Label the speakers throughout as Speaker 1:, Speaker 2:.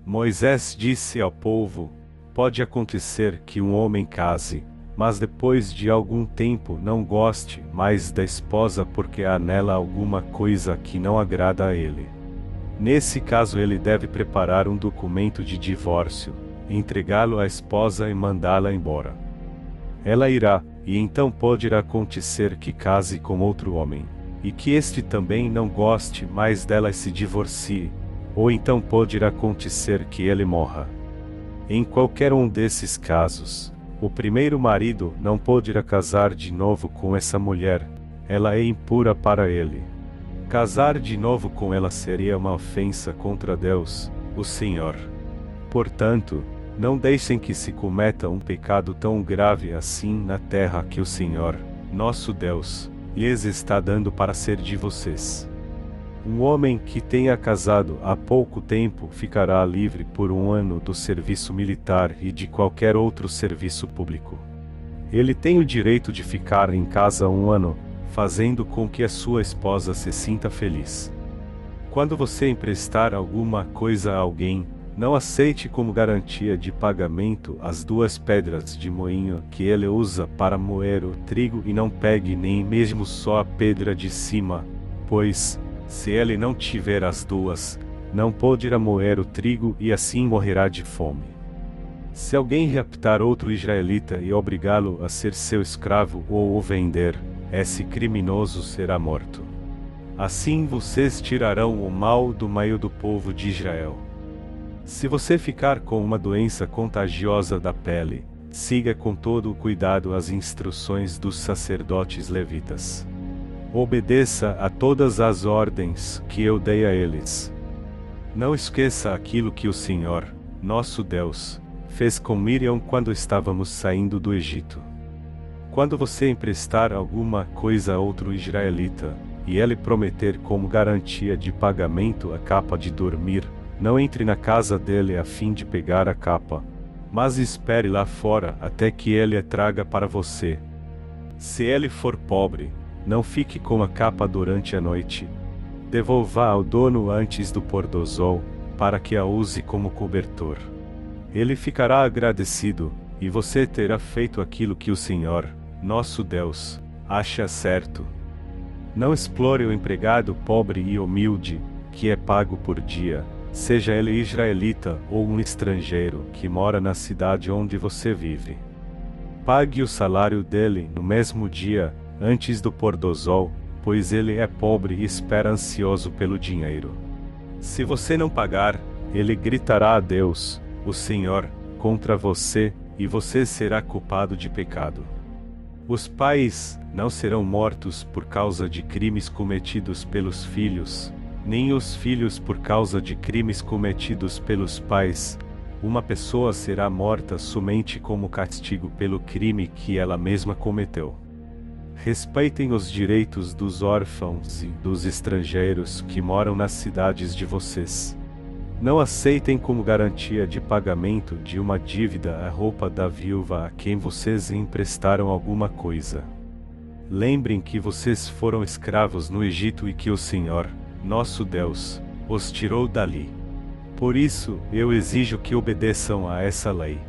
Speaker 1: Moisés disse ao povo: pode acontecer que um homem case, mas depois de algum tempo não goste mais da esposa porque há nela alguma coisa que não agrada a ele. Nesse caso ele deve preparar um documento de divórcio, entregá-lo à esposa e mandá-la embora. Ela irá, e então poderá acontecer que case com outro homem, e que este também não goste mais dela e se divorcie, ou então poderá acontecer que ele morra. Em qualquer um desses casos, o primeiro marido não poderá casar de novo com essa mulher, ela é impura para ele. Casar de novo com ela seria uma ofensa contra Deus, o Senhor. Portanto, não deixem que se cometa um pecado tão grave assim na terra que o Senhor, nosso Deus, lhes está dando para ser de vocês. Um homem que tenha casado há pouco tempo ficará livre por um ano do serviço militar e de qualquer outro serviço público. Ele tem o direito de ficar em casa um ano, fazendo com que a sua esposa se sinta feliz. Quando você emprestar alguma coisa a alguém, não aceite como garantia de pagamento as 2 pedras de moinho que ele usa para moer o trigo e não pegue nem mesmo só a pedra de cima, pois, se ele não tiver as 2, não poderá moer o trigo e assim morrerá de fome. Se alguém raptar outro israelita e obrigá-lo a ser seu escravo ou o vender, esse criminoso será morto. Assim vocês tirarão o mal do meio do povo de Israel. Se você ficar com uma doença contagiosa da pele, siga com todo o cuidado as instruções dos sacerdotes levitas. Obedeça a todas as ordens que eu dei a eles. Não esqueça aquilo que o Senhor, nosso Deus, fez com Miriam quando estávamos saindo do Egito. Quando você emprestar alguma coisa a outro israelita, e ele prometer como garantia de pagamento a capa de dormir, não entre na casa dele a fim de pegar a capa, mas espere lá fora até que ele a traga para você. Se ele for pobre, não fique com a capa durante a noite. Devolva ao dono antes do pôr do sol, para que a use como cobertor. Ele ficará agradecido, e você terá feito aquilo que o Senhor, nosso Deus, acha certo. Não explore o empregado pobre e humilde, que é pago por dia, seja ele israelita ou um estrangeiro que mora na cidade onde você vive. Pague o salário dele no mesmo dia, antes do pôr do sol, pois ele é pobre e espera ansioso pelo dinheiro. Se você não pagar, ele gritará a Deus, o Senhor, contra você, e você será culpado de pecado. Os pais não serão mortos por causa de crimes cometidos pelos filhos, nem os filhos por causa de crimes cometidos pelos pais. Uma pessoa será morta somente como castigo pelo crime que ela mesma cometeu. Respeitem os direitos dos órfãos e dos estrangeiros que moram nas cidades de vocês. Não aceitem como garantia de pagamento de uma dívida a roupa da viúva a quem vocês emprestaram alguma coisa. Lembrem que vocês foram escravos no Egito e que o Senhor, nosso Deus, os tirou dali. Por isso, eu exijo que obedeçam a essa lei.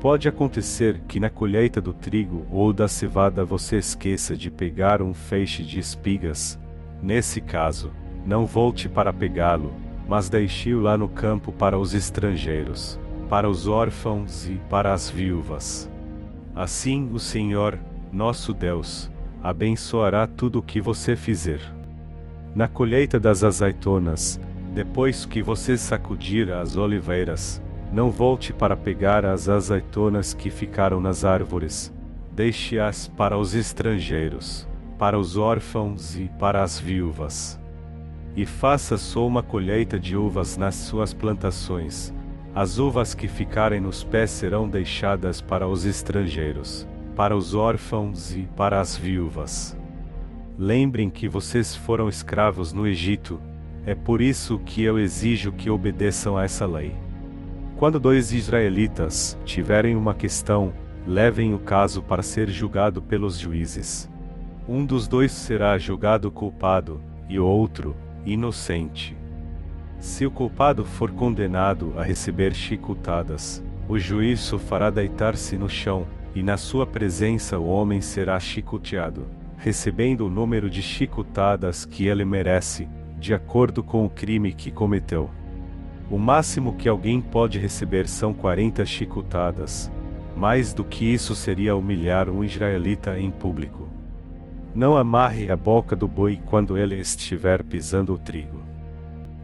Speaker 1: Pode acontecer que na colheita do trigo ou da cevada você esqueça de pegar um feixe de espigas. Nesse caso, não volte para pegá-lo, mas deixe-o lá no campo para os estrangeiros, para os órfãos e para as viúvas. Assim o Senhor, nosso Deus, abençoará tudo o que você fizer. Na colheita das azeitonas, depois que você sacudir as oliveiras, não volte para pegar as azeitonas que ficaram nas árvores. Deixe-as para os estrangeiros, para os órfãos e para as viúvas. E faça só uma colheita de uvas nas suas plantações. As uvas que ficarem nos pés serão deixadas para os estrangeiros, para os órfãos e para as viúvas. Lembrem que vocês foram escravos no Egito, é por isso que eu exijo que obedeçam a essa lei. Quando 2 israelitas tiverem uma questão, levem o caso para ser julgado pelos juízes. Um dos 2 será julgado culpado, e o outro, inocente. Se o culpado for condenado a receber chicotadas, o juiz o fará deitar-se no chão, e na sua presença o homem será chicoteado, recebendo o número de chicotadas que ele merece, de acordo com o crime que cometeu. O máximo que alguém pode receber são 40 chicotadas. Mais do que isso seria humilhar um israelita em público. Não amarre a boca do boi quando ele estiver pisando o trigo.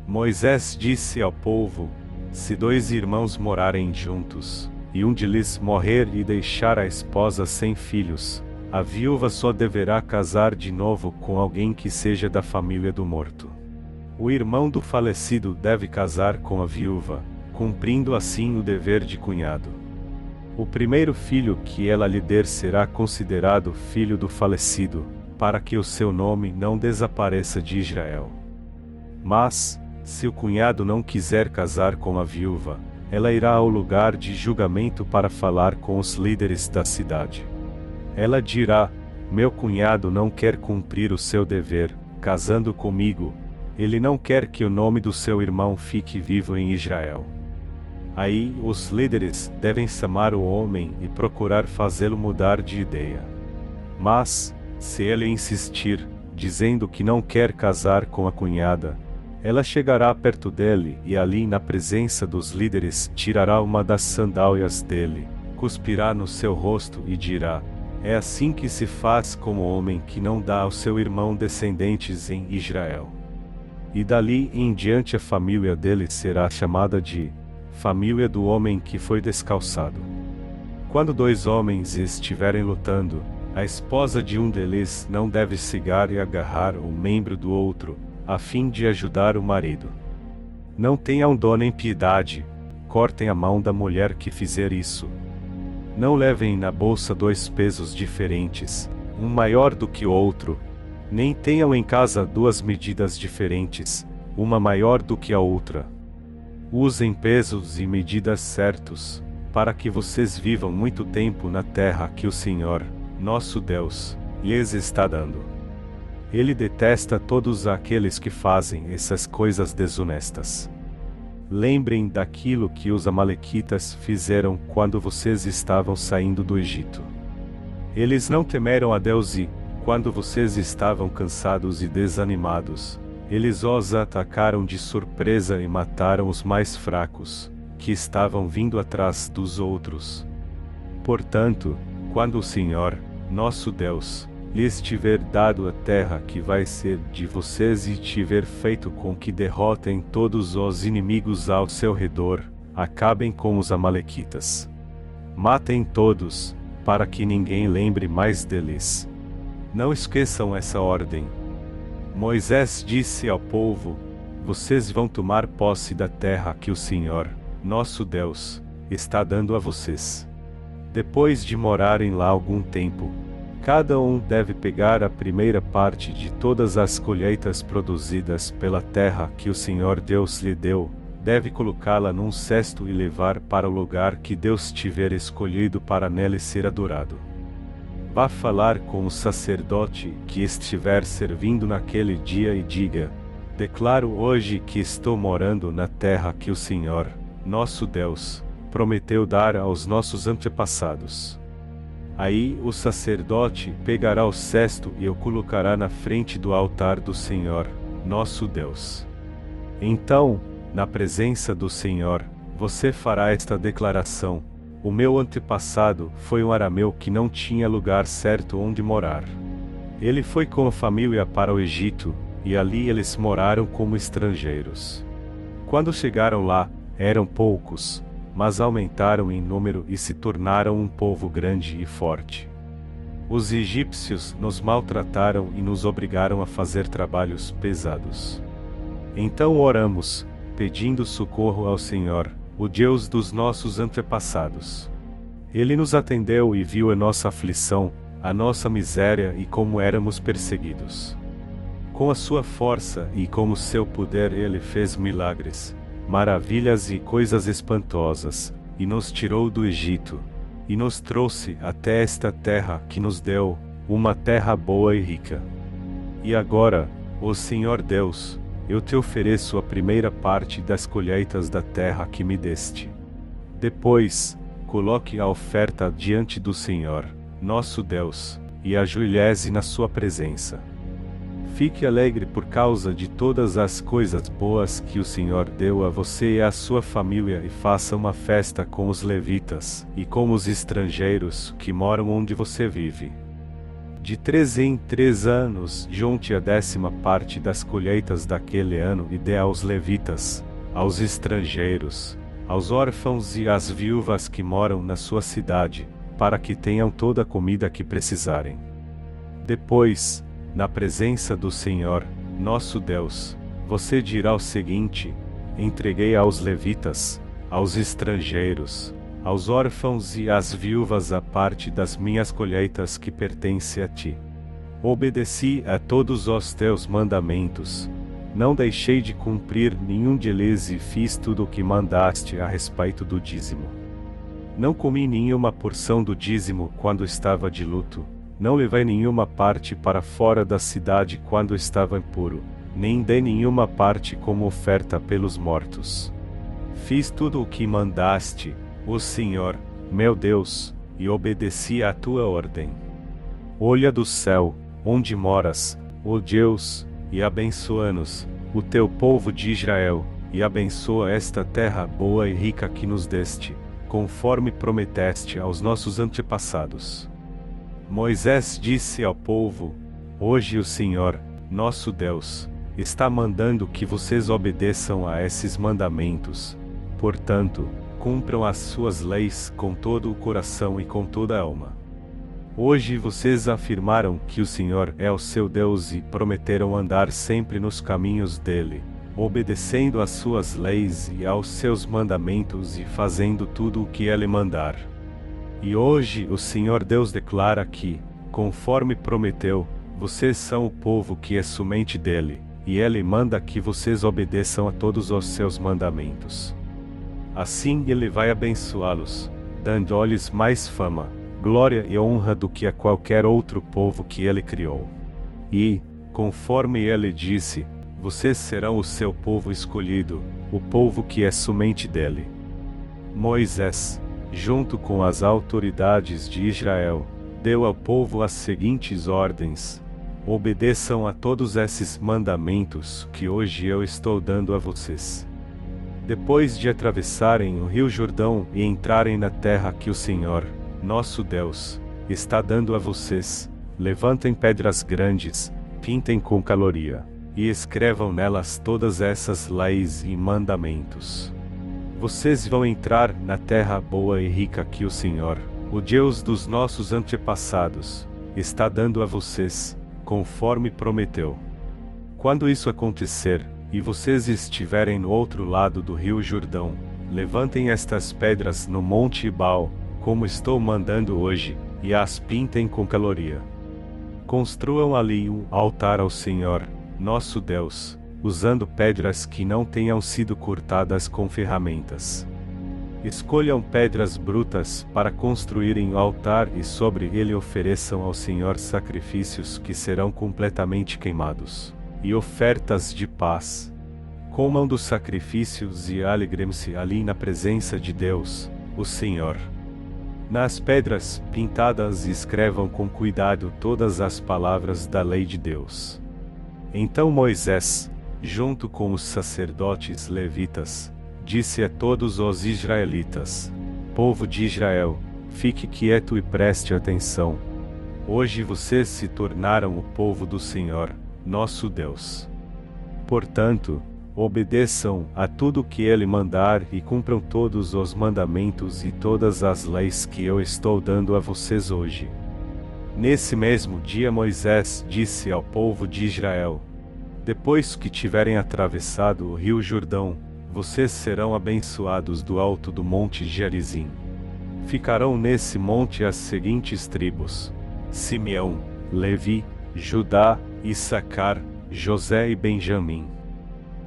Speaker 1: Moisés disse ao povo: se 2 irmãos morarem juntos, e um deles morrer e deixar a esposa sem filhos, a viúva só deverá casar de novo com alguém que seja da família do morto. O irmão do falecido deve casar com a viúva, cumprindo assim o dever de cunhado. O primeiro filho que ela lhe der será considerado filho do falecido, para que o seu nome não desapareça de Israel. Mas, se o cunhado não quiser casar com a viúva, ela irá ao lugar de julgamento para falar com os líderes da cidade. Ela dirá: meu cunhado não quer cumprir o seu dever, casando comigo. Ele não quer que o nome do seu irmão fique vivo em Israel. Aí, os líderes devem chamar o homem e procurar fazê-lo mudar de ideia. Mas, se ele insistir, dizendo que não quer casar com a cunhada, ela chegará perto dele e ali na presença dos líderes tirará uma das sandálias dele, cuspirá no seu rosto e dirá: é assim que se faz com o homem que não dá ao seu irmão descendentes em Israel. E dali em diante a família dele será chamada de família do homem que foi descalçado. Quando 2 homens estiverem lutando, a esposa de um deles não deve cegar e agarrar o membro do outro, a fim de ajudar o marido. Não tenham dó nem piedade, cortem a mão da mulher que fizer isso. Não levem na bolsa 2 pesos diferentes, um maior do que o outro, nem tenham em casa 2 medidas diferentes, uma maior do que a outra. Usem pesos e medidas certos, para que vocês vivam muito tempo na terra que o Senhor, nosso Deus, lhes está dando. Ele detesta todos aqueles que fazem essas coisas desonestas. Lembrem daquilo que os amalequitas fizeram quando vocês estavam saindo do Egito. Eles não temeram a Deus e, quando vocês estavam cansados e desanimados, eles os atacaram de surpresa e mataram os mais fracos, que estavam vindo atrás dos outros. Portanto, quando o Senhor, nosso Deus, lhes tiver dado a terra que vai ser de vocês e tiver feito com que derrotem todos os inimigos ao seu redor, acabem com os amalequitas. Matem todos, para que ninguém lembre mais deles. Não esqueçam essa ordem. Moisés disse ao povo: vocês vão tomar posse da terra que o Senhor, nosso Deus, está dando a vocês. Depois de morarem lá algum tempo, cada um deve pegar a primeira parte de todas as colheitas produzidas pela terra que o Senhor Deus lhe deu, deve colocá-la num cesto e levar para o lugar que Deus tiver escolhido para nele ser adorado. Vá falar com o sacerdote que estiver servindo naquele dia e diga: declaro hoje que estou morando na terra que o Senhor, nosso Deus, prometeu dar aos nossos antepassados. Aí o sacerdote pegará o cesto e o colocará na frente do altar do Senhor, nosso Deus. Então, na presença do Senhor, você fará esta declaração: o meu antepassado foi um arameu que não tinha lugar certo onde morar. Ele foi com a família para o Egito, e ali eles moraram como estrangeiros. Quando chegaram lá, eram poucos, mas aumentaram em número e se tornaram um povo grande e forte. Os egípcios nos maltrataram e nos obrigaram a fazer trabalhos pesados. Então oramos, pedindo socorro ao Senhor, o Deus dos nossos antepassados. Ele nos atendeu e viu a nossa aflição, a nossa miséria e como éramos perseguidos. Com a sua força e com o seu poder ele fez milagres, maravilhas e coisas espantosas, e nos tirou do Egito, e nos trouxe até esta terra que nos deu, uma terra boa e rica. E agora, ó Senhor Deus, eu te ofereço a primeira parte das colheitas da terra que me deste. Depois, coloque a oferta diante do Senhor, nosso Deus, e ajoelhe-se na sua presença. Fique alegre por causa de todas as coisas boas que o Senhor deu a você e à sua família, e faça uma festa com os levitas e com os estrangeiros que moram onde você vive. De 3 em 3 anos, junte a 10ª parte das colheitas daquele ano e dê aos levitas, aos estrangeiros, aos órfãos e às viúvas que moram na sua cidade, para que tenham toda a comida que precisarem. Depois, na presença do Senhor, nosso Deus, você dirá o seguinte: entreguei aos levitas, aos estrangeiros, aos órfãos e às viúvas a parte das minhas colheitas que pertence a ti. Obedeci a todos os teus mandamentos, não deixei de cumprir nenhum deles e fiz tudo o que mandaste a respeito do dízimo. Não comi nenhuma porção do dízimo quando estava de luto, não levei nenhuma parte para fora da cidade quando estava impuro, nem dei nenhuma parte como oferta pelos mortos. Fiz tudo o que mandaste, ó Senhor, meu Deus, e obedeci à tua ordem. Olha do céu, onde moras, ó Deus, e abençoa-nos, o teu povo de Israel, e abençoa esta terra boa e rica que nos deste, conforme prometeste aos nossos antepassados. Moisés disse ao povo: hoje o Senhor, nosso Deus, está mandando que vocês obedeçam a esses mandamentos. Portanto, cumpram as suas leis com todo o coração e com toda a alma. Hoje vocês afirmaram que o Senhor é o seu Deus e prometeram andar sempre nos caminhos dele, obedecendo às suas leis e aos seus mandamentos e fazendo tudo o que ele mandar. E hoje o Senhor Deus declara que, conforme prometeu, vocês são o povo que é somente dele, e ele manda que vocês obedeçam a todos os seus mandamentos. Assim ele vai abençoá-los, dando-lhes mais fama, glória e honra do que a qualquer outro povo que ele criou. E, conforme ele disse, vocês serão o seu povo escolhido, o povo que é somente dele. Moisés, junto com as autoridades de Israel, deu ao povo as seguintes ordens: obedeçam a todos esses mandamentos que hoje eu estou dando a vocês. Depois de atravessarem o rio Jordão e entrarem na terra que o Senhor, nosso Deus, está dando a vocês, levantem pedras grandes, pintem com caloria, e escrevam nelas todas essas leis e mandamentos. Vocês vão entrar na terra boa e rica que o Senhor, o Deus dos nossos antepassados, está dando a vocês, conforme prometeu. Quando isso acontecer, e vocês estiverem no outro lado do rio Jordão, levantem estas pedras no Monte Ebal, como estou mandando hoje, e as pintem com caloria. Construam ali um altar ao Senhor, nosso Deus, usando pedras que não tenham sido cortadas com ferramentas. Escolham pedras brutas para construírem o altar e sobre ele ofereçam ao Senhor sacrifícios que serão completamente queimados, e ofertas de paz. Comam dos sacrifícios e alegrem-se ali na presença de Deus, o Senhor. Nas pedras pintadas escrevam com cuidado todas as palavras da lei de Deus. Então Moisés, junto com os sacerdotes levitas, disse a todos os israelitas: povo de Israel, fique quieto e preste atenção. Hoje vocês se tornaram o povo do Senhor, nosso Deus. Portanto, obedeçam a tudo que ele mandar e cumpram todos os mandamentos e todas as leis que eu estou dando a vocês hoje. Nesse mesmo dia Moisés disse ao povo de Israel: depois que tiverem atravessado o rio Jordão, vocês serão abençoados do alto do monte Gerizim. Ficarão nesse monte as seguintes tribos: Simeão, Levi, Judá, Issacar, José e Benjamim.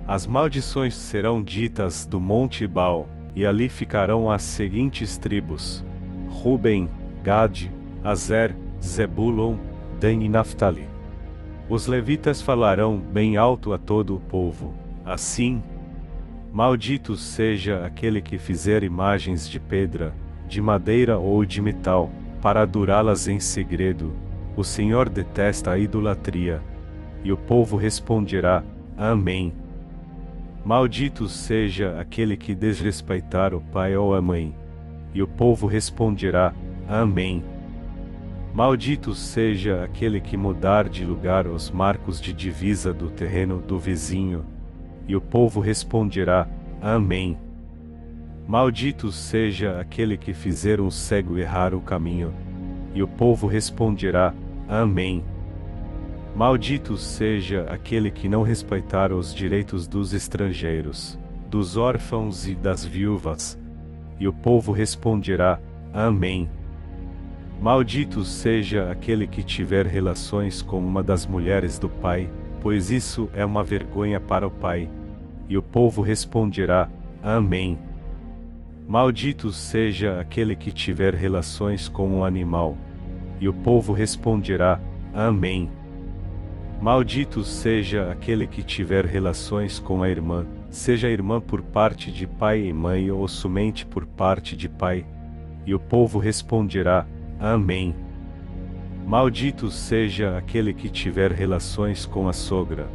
Speaker 1: As maldições serão ditas do monte Ebal, e ali ficarão as seguintes tribos: Ruben, Gade, Azer, Zebulon, Dan e Naftali. Os levitas falarão bem alto a todo o povo, assim: maldito seja aquele que fizer imagens de pedra, de madeira ou de metal, para adorá-las em segredo. O Senhor detesta a idolatria. E o povo responderá: Amém. Maldito seja aquele que desrespeitar o pai ou a mãe. E o povo responderá: Amém. Maldito seja aquele que mudar de lugar os marcos de divisa do terreno do vizinho. E o povo responderá: Amém. Maldito seja aquele que fizer um cego errar o caminho. E o povo responderá: Amém. Maldito seja aquele que não respeitar os direitos dos estrangeiros, dos órfãos e das viúvas. E o povo responderá: Amém. Maldito seja aquele que tiver relações com uma das mulheres do pai, pois isso é uma vergonha para o pai. E o povo responderá: Amém. Maldito seja aquele que tiver relações com um animal. E o povo responderá: Amém. Maldito seja aquele que tiver relações com a irmã, seja irmã por parte de pai e mãe ou somente por parte de pai. E o povo responderá: Amém. Maldito seja aquele que tiver relações com a sogra.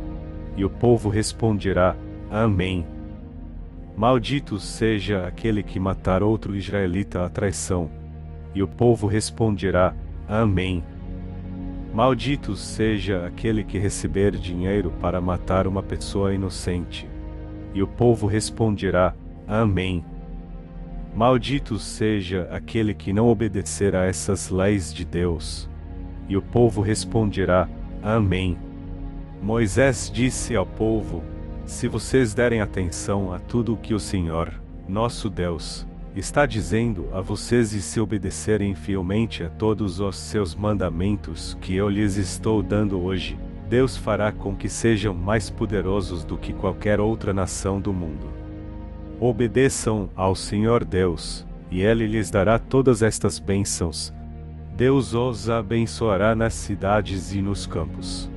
Speaker 1: E o povo responderá: Amém. Maldito seja aquele que matar outro israelita à traição. E o povo responderá: Amém. Maldito seja aquele que receber dinheiro para matar uma pessoa inocente. E o povo responderá: Amém. Maldito seja aquele que não obedecer a essas leis de Deus. E o povo responderá: Amém. Moisés disse ao povo: se vocês derem atenção a tudo o que o Senhor, nosso Deus, está dizendo a vocês e se obedecerem fielmente a todos os seus mandamentos que eu lhes estou dando hoje, Deus fará com que sejam mais poderosos do que qualquer outra nação do mundo. Obedeçam ao Senhor Deus, e Ele lhes dará todas estas bênçãos. Deus os abençoará nas cidades e nos campos.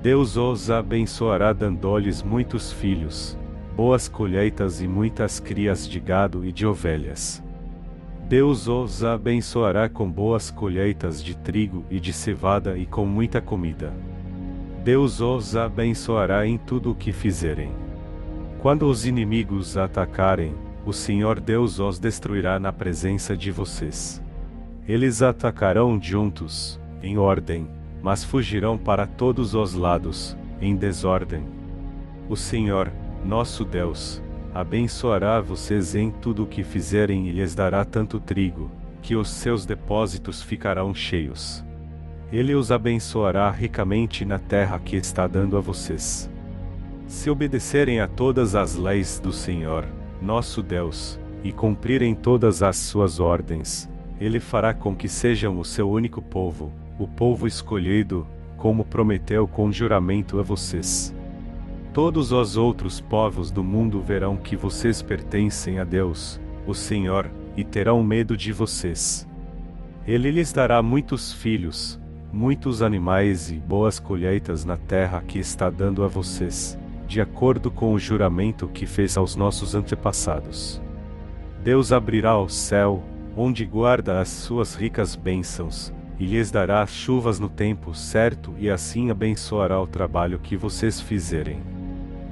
Speaker 1: Deus os abençoará dando-lhes muitos filhos, boas colheitas e muitas crias de gado e de ovelhas. Deus os abençoará com boas colheitas de trigo e de cevada e com muita comida. Deus os abençoará em tudo o que fizerem. Quando os inimigos atacarem, o Senhor Deus os destruirá na presença de vocês. Eles atacarão juntos, em ordem, mas fugirão para todos os lados, em desordem. O Senhor, nosso Deus, abençoará vocês em tudo o que fizerem e lhes dará tanto trigo, que os seus depósitos ficarão cheios. Ele os abençoará ricamente na terra que está dando a vocês. Se obedecerem a todas as leis do Senhor, nosso Deus, e cumprirem todas as suas ordens, Ele fará com que sejam o seu único povo, o povo escolhido, como prometeu com juramento a vocês. Todos os outros povos do mundo verão que vocês pertencem a Deus, o Senhor, e terão medo de vocês. Ele lhes dará muitos filhos, muitos animais e boas colheitas na terra que está dando a vocês, de acordo com o juramento que fez aos nossos antepassados. Deus abrirá o céu, onde guarda as suas ricas bênçãos, e lhes dará as chuvas no tempo certo e assim abençoará o trabalho que vocês fizerem.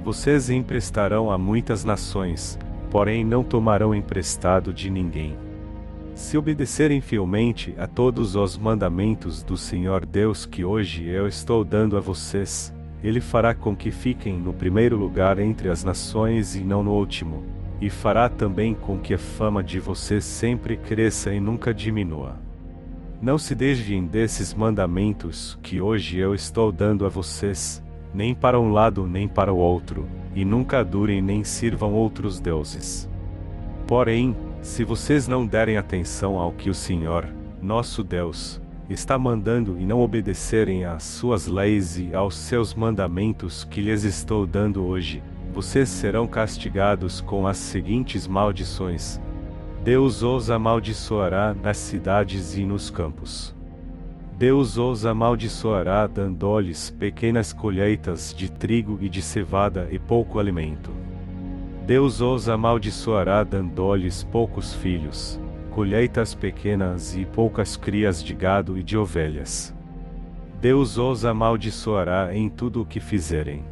Speaker 1: Vocês emprestarão a muitas nações, porém não tomarão emprestado de ninguém. Se obedecerem fielmente a todos os mandamentos do Senhor Deus que hoje eu estou dando a vocês, Ele fará com que fiquem no primeiro lugar entre as nações e não no último, e fará também com que a fama de vocês sempre cresça e nunca diminua. Não se desviem desses mandamentos que hoje eu estou dando a vocês, nem para um lado nem para o outro, e nunca adorem nem sirvam outros deuses. Porém, se vocês não derem atenção ao que o Senhor, nosso Deus, está mandando e não obedecerem às suas leis e aos seus mandamentos que lhes estou dando hoje, vocês serão castigados com as seguintes maldições. Deus os amaldiçoará nas cidades e nos campos. Deus os amaldiçoará dando-lhes pequenas colheitas de trigo e de cevada e pouco alimento. Deus os amaldiçoará dando-lhes poucos filhos, colheitas pequenas e poucas crias de gado e de ovelhas. Deus os amaldiçoará em tudo o que fizerem.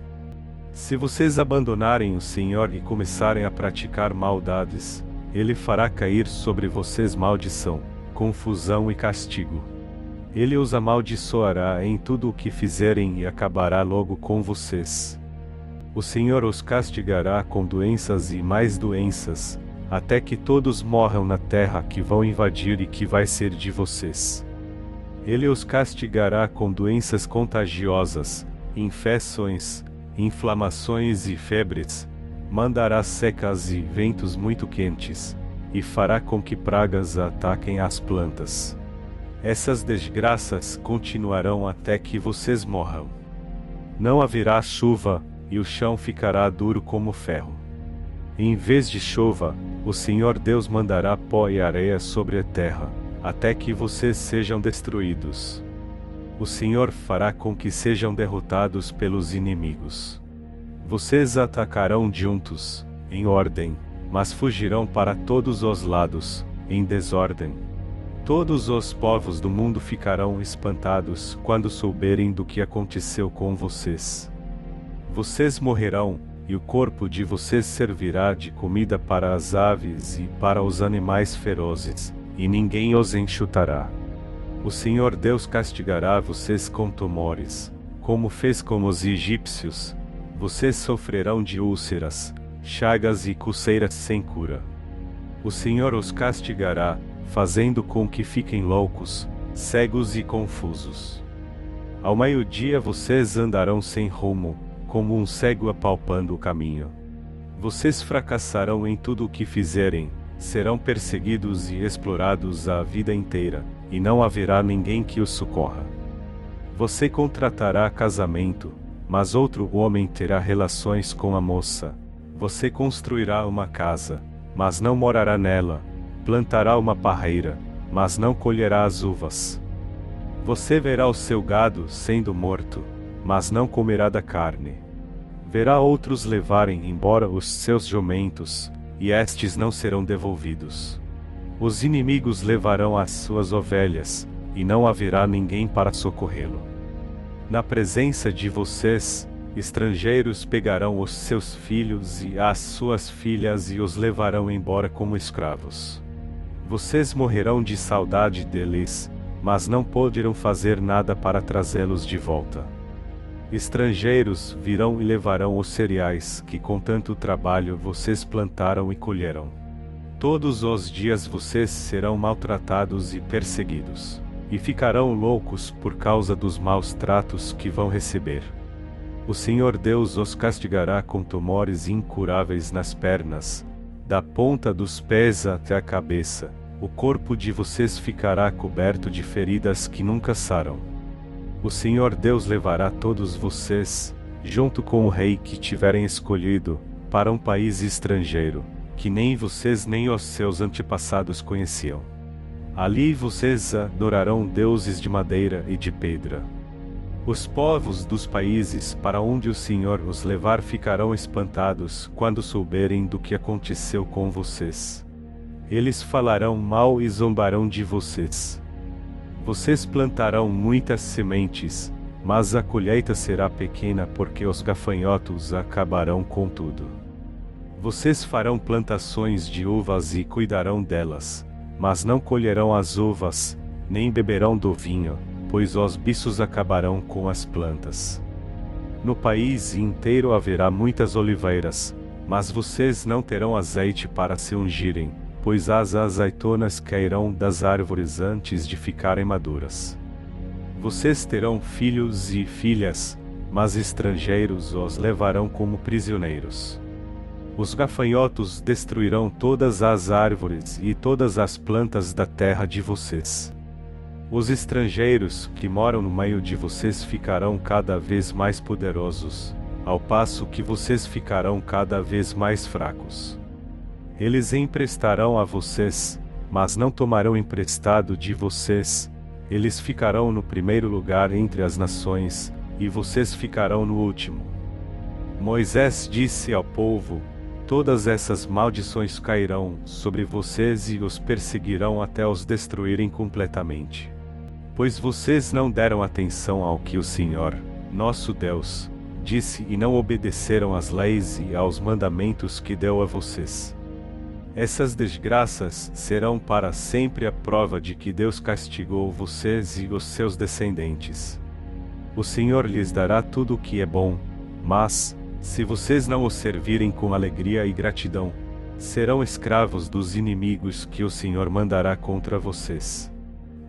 Speaker 1: Se vocês abandonarem o Senhor e começarem a praticar maldades, Ele fará cair sobre vocês maldição, confusão e castigo. Ele os amaldiçoará em tudo o que fizerem e acabará logo com vocês. O Senhor os castigará com doenças e mais doenças, até que todos morram na terra que vão invadir e que vai ser de vocês. Ele os castigará com doenças contagiosas, infecções, inflamações e febres, mandará secas e ventos muito quentes, e fará com que pragas ataquem as plantas. Essas desgraças continuarão até que vocês morram. Não haverá chuva, e o chão ficará duro como ferro. Em vez de chuva, o Senhor Deus mandará pó e areia sobre a terra, até que vocês sejam destruídos. O Senhor fará com que sejam derrotados pelos inimigos. Vocês atacarão juntos, em ordem, mas fugirão para todos os lados, em desordem. Todos os povos do mundo ficarão espantados quando souberem do que aconteceu com vocês. Vocês morrerão, e o corpo de vocês servirá de comida para as aves e para os animais ferozes, e ninguém os enxutará. O Senhor Deus castigará vocês com tumores, como fez com os egípcios. Vocês sofrerão de úlceras, chagas e coceiras sem cura. O Senhor os castigará, fazendo com que fiquem loucos, cegos e confusos. Ao meio-dia vocês andarão sem rumo, como um cego apalpando o caminho. Vocês fracassarão em tudo o que fizerem, serão perseguidos e explorados a vida inteira, e não haverá ninguém que os socorra. Você contratará casamento, mas outro homem terá relações com a moça. Você construirá uma casa, mas não morará nela. Plantará uma parreira, mas não colherá as uvas. Você verá o seu gado sendo morto, mas não comerá da carne. Verá outros levarem embora os seus jumentos, e estes não serão devolvidos. Os inimigos levarão as suas ovelhas, e não haverá ninguém para socorrê-lo. Na presença de vocês, estrangeiros pegarão os seus filhos e as suas filhas e os levarão embora como escravos. Vocês morrerão de saudade deles, mas não poderão fazer nada para trazê-los de volta. Estrangeiros virão e levarão os cereais que com tanto trabalho vocês plantaram e colheram. Todos os dias vocês serão maltratados e perseguidos, e ficarão loucos por causa dos maus tratos que vão receber. O Senhor Deus os castigará com tumores incuráveis nas pernas, da ponta dos pés até a cabeça. O corpo de vocês ficará coberto de feridas que nunca saram. O Senhor Deus levará todos vocês, junto com o rei que tiverem escolhido, para um país estrangeiro, que nem vocês nem os seus antepassados conheciam. Ali vocês adorarão deuses de madeira e de pedra. Os povos dos países para onde o Senhor os levar ficarão espantados quando souberem do que aconteceu com vocês. Eles falarão mal e zombarão de vocês. Vocês plantarão muitas sementes, mas a colheita será pequena porque os gafanhotos acabarão com tudo. Vocês farão plantações de uvas e cuidarão delas, mas não colherão as uvas, nem beberão do vinho, pois os bichos acabarão com as plantas. No país inteiro haverá muitas oliveiras, mas vocês não terão azeite para se ungirem, pois as azeitonas cairão das árvores antes de ficarem maduras. Vocês terão filhos e filhas, mas estrangeiros os levarão como prisioneiros. Os gafanhotos destruirão todas as árvores e todas as plantas da terra de vocês. Os estrangeiros que moram no meio de vocês ficarão cada vez mais poderosos, ao passo que vocês ficarão cada vez mais fracos. Eles emprestarão a vocês, mas não tomarão emprestado de vocês, Eles ficarão no primeiro lugar entre as nações, e vocês ficarão no último. Moisés disse ao povo: todas essas maldições cairão sobre vocês e os perseguirão até os destruírem completamente. Pois vocês não deram atenção ao que o Senhor, nosso Deus, disse e não obedeceram às leis e aos mandamentos que deu a vocês. Essas desgraças serão para sempre a prova de que Deus castigou vocês e os seus descendentes. O Senhor lhes dará tudo o que é bom, mas, se vocês não o servirem com alegria e gratidão, serão escravos dos inimigos que o Senhor mandará contra vocês.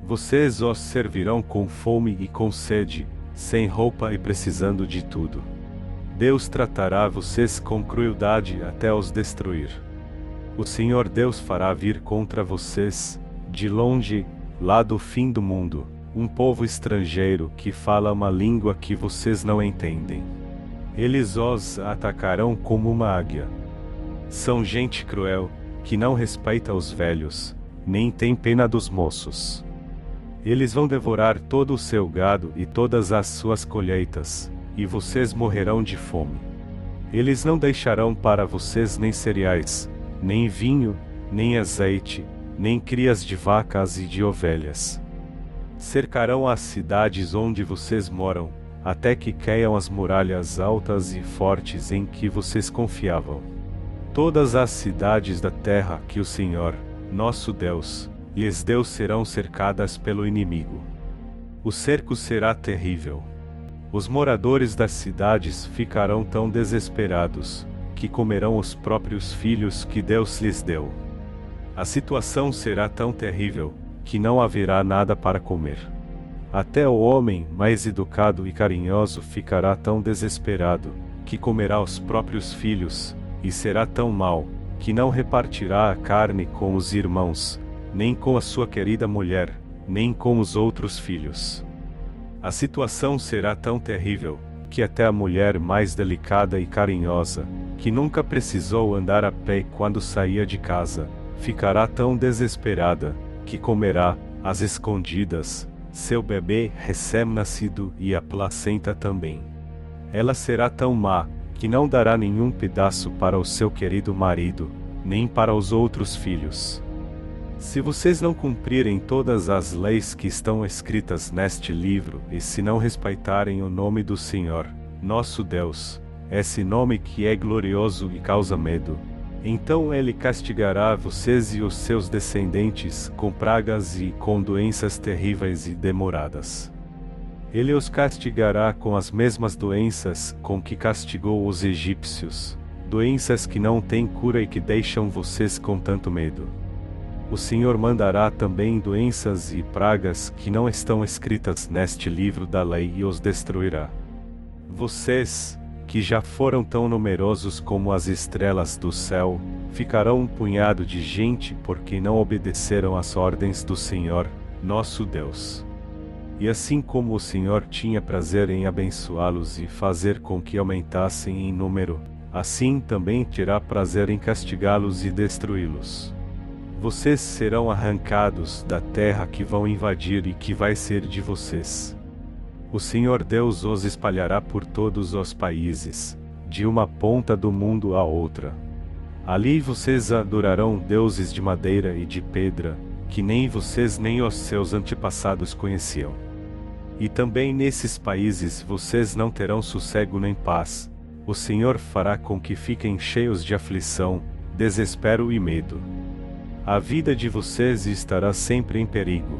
Speaker 1: Vocês os servirão com fome e com sede, sem roupa e precisando de tudo. Deus tratará vocês com crueldade até os destruir. O Senhor Deus fará vir contra vocês, de longe, lá do fim do mundo, um povo estrangeiro que fala uma língua que vocês não entendem. Eles os atacarão como uma águia. São gente cruel, que não respeita os velhos, nem tem pena dos moços. Eles vão devorar todo o seu gado e todas as suas colheitas, e vocês morrerão de fome. Eles não deixarão para vocês nem cereais, nem vinho, nem azeite, nem crias de vacas e de ovelhas. Cercarão as cidades onde vocês moram, até que caiam as muralhas altas e fortes em que vocês confiavam. Todas as cidades da terra que o Senhor, nosso Deus, lhes deu serão cercadas pelo inimigo. O cerco será terrível. Os moradores das cidades ficarão tão desesperados, que comerão os próprios filhos que Deus lhes deu. A situação será tão terrível, que não haverá nada para comer. Até o homem mais educado e carinhoso ficará tão desesperado, que comerá os próprios filhos, e será tão mau, que não repartirá a carne com os irmãos, nem com a sua querida mulher, nem com os outros filhos. A situação será tão terrível, que até a mulher mais delicada e carinhosa, que nunca precisou andar a pé quando saía de casa, ficará tão desesperada, que comerá, às escondidas, seu bebê recém-nascido e a placenta também. Ela será tão má, que não dará nenhum pedaço para o seu querido marido, nem para os outros filhos. Se vocês não cumprirem todas as leis que estão escritas neste livro, e se não respeitarem o nome do Senhor, nosso Deus, esse nome que é glorioso e causa medo, então Ele castigará vocês e os seus descendentes com pragas e com doenças terríveis e demoradas. Ele os castigará com as mesmas doenças com que castigou os egípcios, doenças que não têm cura e que deixam vocês com tanto medo. O Senhor mandará também doenças e pragas que não estão escritas neste livro da lei e os destruirá. Vocês, que já foram tão numerosos como as estrelas do céu, ficarão um punhado de gente porque não obedeceram às ordens do Senhor, nosso Deus. E assim como o Senhor tinha prazer em abençoá-los e fazer com que aumentassem em número, assim também terá prazer em castigá-los e destruí-los. Vocês serão arrancados da terra que vão invadir e que vai ser de vocês. O Senhor Deus os espalhará por todos os países, de uma ponta do mundo à outra. Ali vocês adorarão deuses de madeira e de pedra, que nem vocês nem os seus antepassados conheciam. E também nesses países vocês não terão sossego nem paz. O Senhor fará com que fiquem cheios de aflição, desespero e medo. A vida de vocês estará sempre em perigo.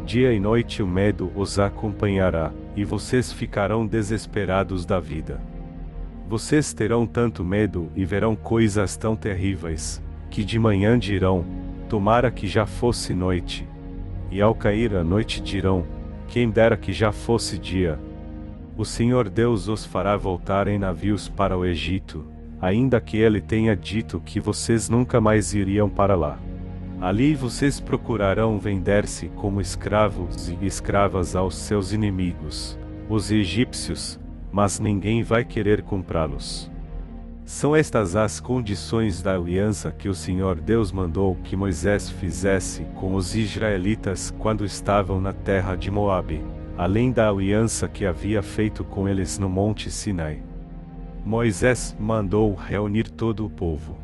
Speaker 1: Dia e noite o medo os acompanhará, e vocês ficarão desesperados da vida. Vocês terão tanto medo e verão coisas tão terríveis, que de manhã dirão: tomara que já fosse noite. E ao cair a noite dirão: quem dera que já fosse dia. O Senhor Deus os fará voltar em navios para o Egito, ainda que Ele tenha dito que vocês nunca mais iriam para lá. Ali vocês procurarão vender-se como escravos e escravas aos seus inimigos, os egípcios, mas ninguém vai querer comprá-los. São estas as condições da aliança que o Senhor Deus mandou que Moisés fizesse com os israelitas quando estavam na terra de Moabe, além da aliança que havia feito com eles no monte Sinai. Moisés mandou reunir todo o povo.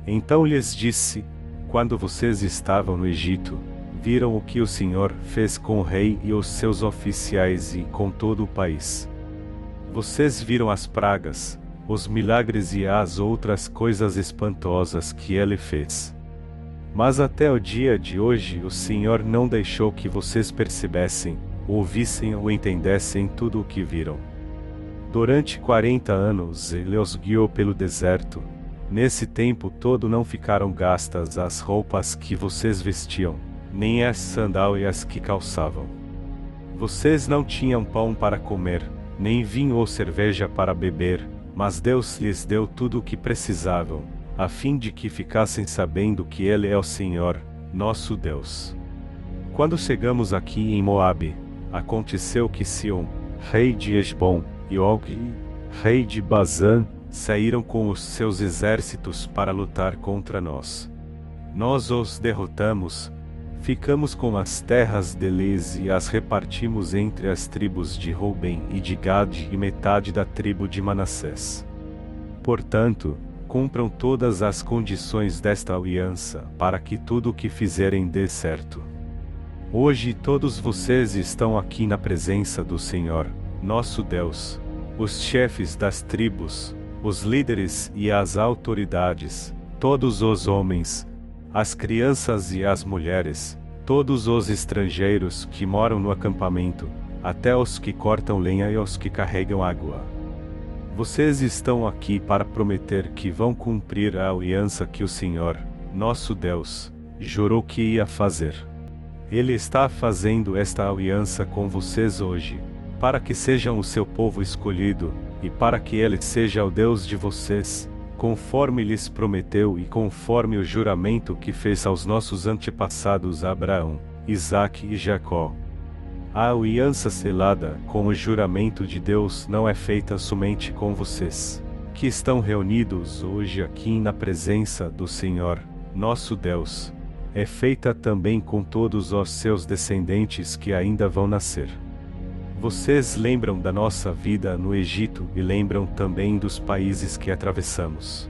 Speaker 1: Então lhes disse: quando vocês estavam no Egito, viram o que o Senhor fez com o rei e os seus oficiais e com todo o país. Vocês viram as pragas, os milagres e as outras coisas espantosas que ele fez. Mas até o dia de hoje o Senhor não deixou que vocês percebessem, ouvissem ou entendessem tudo o que viram. Durante 40 anos ele os guiou pelo deserto. Nesse tempo todo não ficaram gastas as roupas que vocês vestiam, nem as sandálias que calçavam. Vocês não tinham pão para comer, nem vinho ou cerveja para beber, mas Deus lhes deu tudo o que precisavam, a fim de que ficassem sabendo que Ele é o Senhor, nosso Deus. Quando chegamos aqui em Moabe, aconteceu que Sihon, rei de Hesbom, e Og, rei de Bazã, saíram com os seus exércitos para lutar contra nós. Nós os derrotamos, ficamos com as terras deles e as repartimos entre as tribos de Ruben e de Gade e metade da tribo de Manassés. Portanto, cumpram todas as condições desta aliança, para que tudo o que fizerem dê certo. Hoje todos vocês estão aqui na presença do Senhor, nosso Deus, os chefes das tribos, os líderes e as autoridades, todos os homens, as crianças e as mulheres, todos os estrangeiros que moram no acampamento, até os que cortam lenha e os que carregam água. Vocês estão aqui para prometer que vão cumprir a aliança que o Senhor, nosso Deus, jurou que ia fazer. Ele está fazendo esta aliança com vocês hoje, para que sejam o seu povo escolhido, e para que Ele seja o Deus de vocês, conforme lhes prometeu e conforme o juramento que fez aos nossos antepassados Abraão, Isaque e Jacó. A aliança selada com o juramento de Deus não é feita somente com vocês, que estão reunidos hoje aqui na presença do Senhor, nosso Deus. É feita também com todos os seus descendentes que ainda vão nascer. Vocês lembram da nossa vida no Egito e lembram também dos países que atravessamos.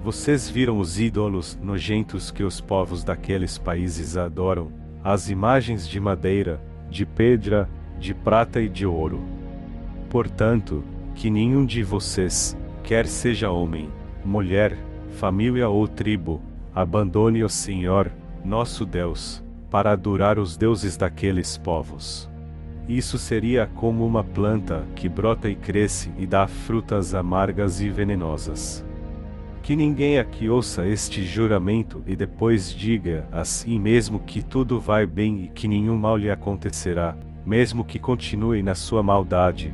Speaker 1: Vocês viram os ídolos nojentos que os povos daqueles países adoram, as imagens de madeira, de pedra, de prata e de ouro. Portanto, que nenhum de vocês, quer seja homem, mulher, família ou tribo, abandone o Senhor, nosso Deus, para adorar os deuses daqueles povos. Isso seria como uma planta que brota e cresce e dá frutas amargas e venenosas. Que ninguém aqui ouça este juramento e depois diga a si mesmo que tudo vai bem e que nenhum mal lhe acontecerá, mesmo que continue na sua maldade.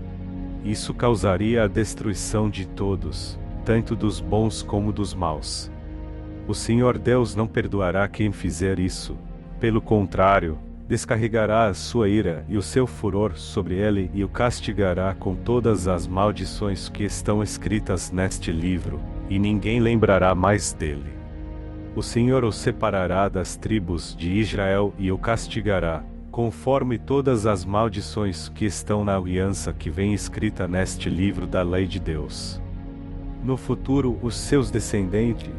Speaker 1: Isso causaria a destruição de todos, tanto dos bons como dos maus. O Senhor Deus não perdoará quem fizer isso. Pelo contrário, descarregará a sua ira e o seu furor sobre ele e o castigará com todas as maldições que estão escritas neste livro, e ninguém lembrará mais dele. O Senhor o separará das tribos de Israel e o castigará, conforme todas as maldições que estão na aliança que vem escrita neste livro da lei de Deus. No futuro, os seus descendentes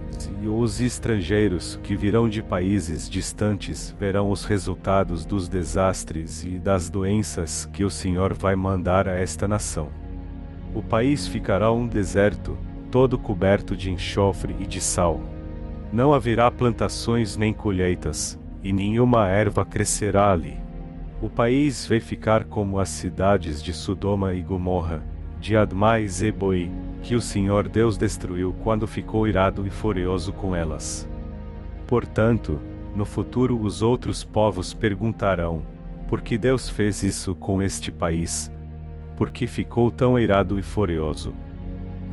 Speaker 1: e os estrangeiros que virão de países distantes verão os resultados dos desastres e das doenças que o Senhor vai mandar a esta nação. O país ficará um deserto, todo coberto de enxofre e de sal. Não haverá plantações nem colheitas, e nenhuma erva crescerá ali. O país vai ficar como as cidades de Sodoma e Gomorra, de Admá e Zeboim, que o Senhor Deus destruiu quando ficou irado e furioso com elas. Portanto, no futuro os outros povos perguntarão: por que Deus fez isso com este país? Por que ficou tão irado e furioso?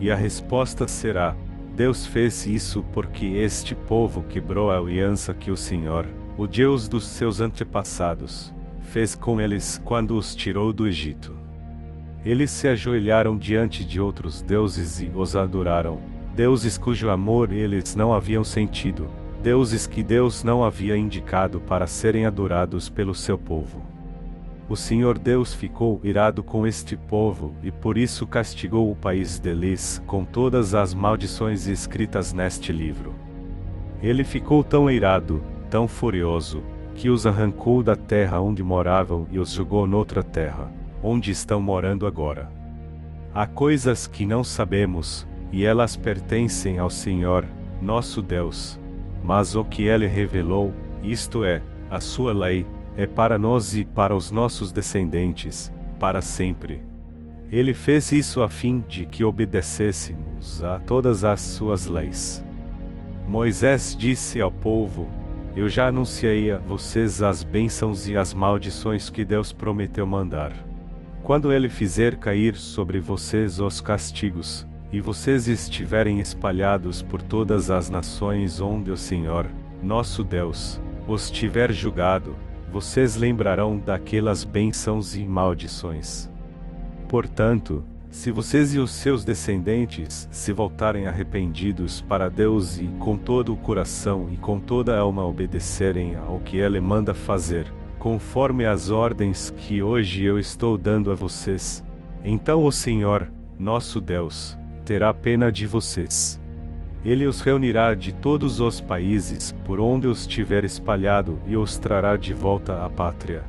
Speaker 1: E a resposta será: Deus fez isso porque este povo quebrou a aliança que o Senhor, o Deus dos seus antepassados, fez com eles quando os tirou do Egito. Eles se ajoelharam diante de outros deuses e os adoraram, deuses cujo amor eles não haviam sentido, deuses que Deus não havia indicado para serem adorados pelo seu povo. O Senhor Deus ficou irado com este povo e por isso castigou o país deles com todas as maldições escritas neste livro. Ele ficou tão irado, tão furioso, que os arrancou da terra onde moravam e os jogou noutra terra, onde estão morando agora. Há coisas que não sabemos, e elas pertencem ao Senhor, nosso Deus. Mas o que Ele revelou, isto é, a sua lei, é para nós e para os nossos descendentes, para sempre. Ele fez isso a fim de que obedecêssemos a todas as suas leis. Moisés disse ao povo: Eu já anunciei a vocês as bênçãos e as maldições que Deus prometeu mandar. Quando Ele fizer cair sobre vocês os castigos, e vocês estiverem espalhados por todas as nações onde o Senhor, nosso Deus, os tiver julgado, vocês lembrarão daquelas bênçãos e maldições. Portanto, se vocês e os seus descendentes se voltarem arrependidos para Deus e com todo o coração e com toda a alma obedecerem ao que Ele manda fazer, conforme as ordens que hoje eu estou dando a vocês, então o Senhor, nosso Deus, terá pena de vocês. Ele os reunirá de todos os países por onde os tiver espalhado e os trará de volta à pátria.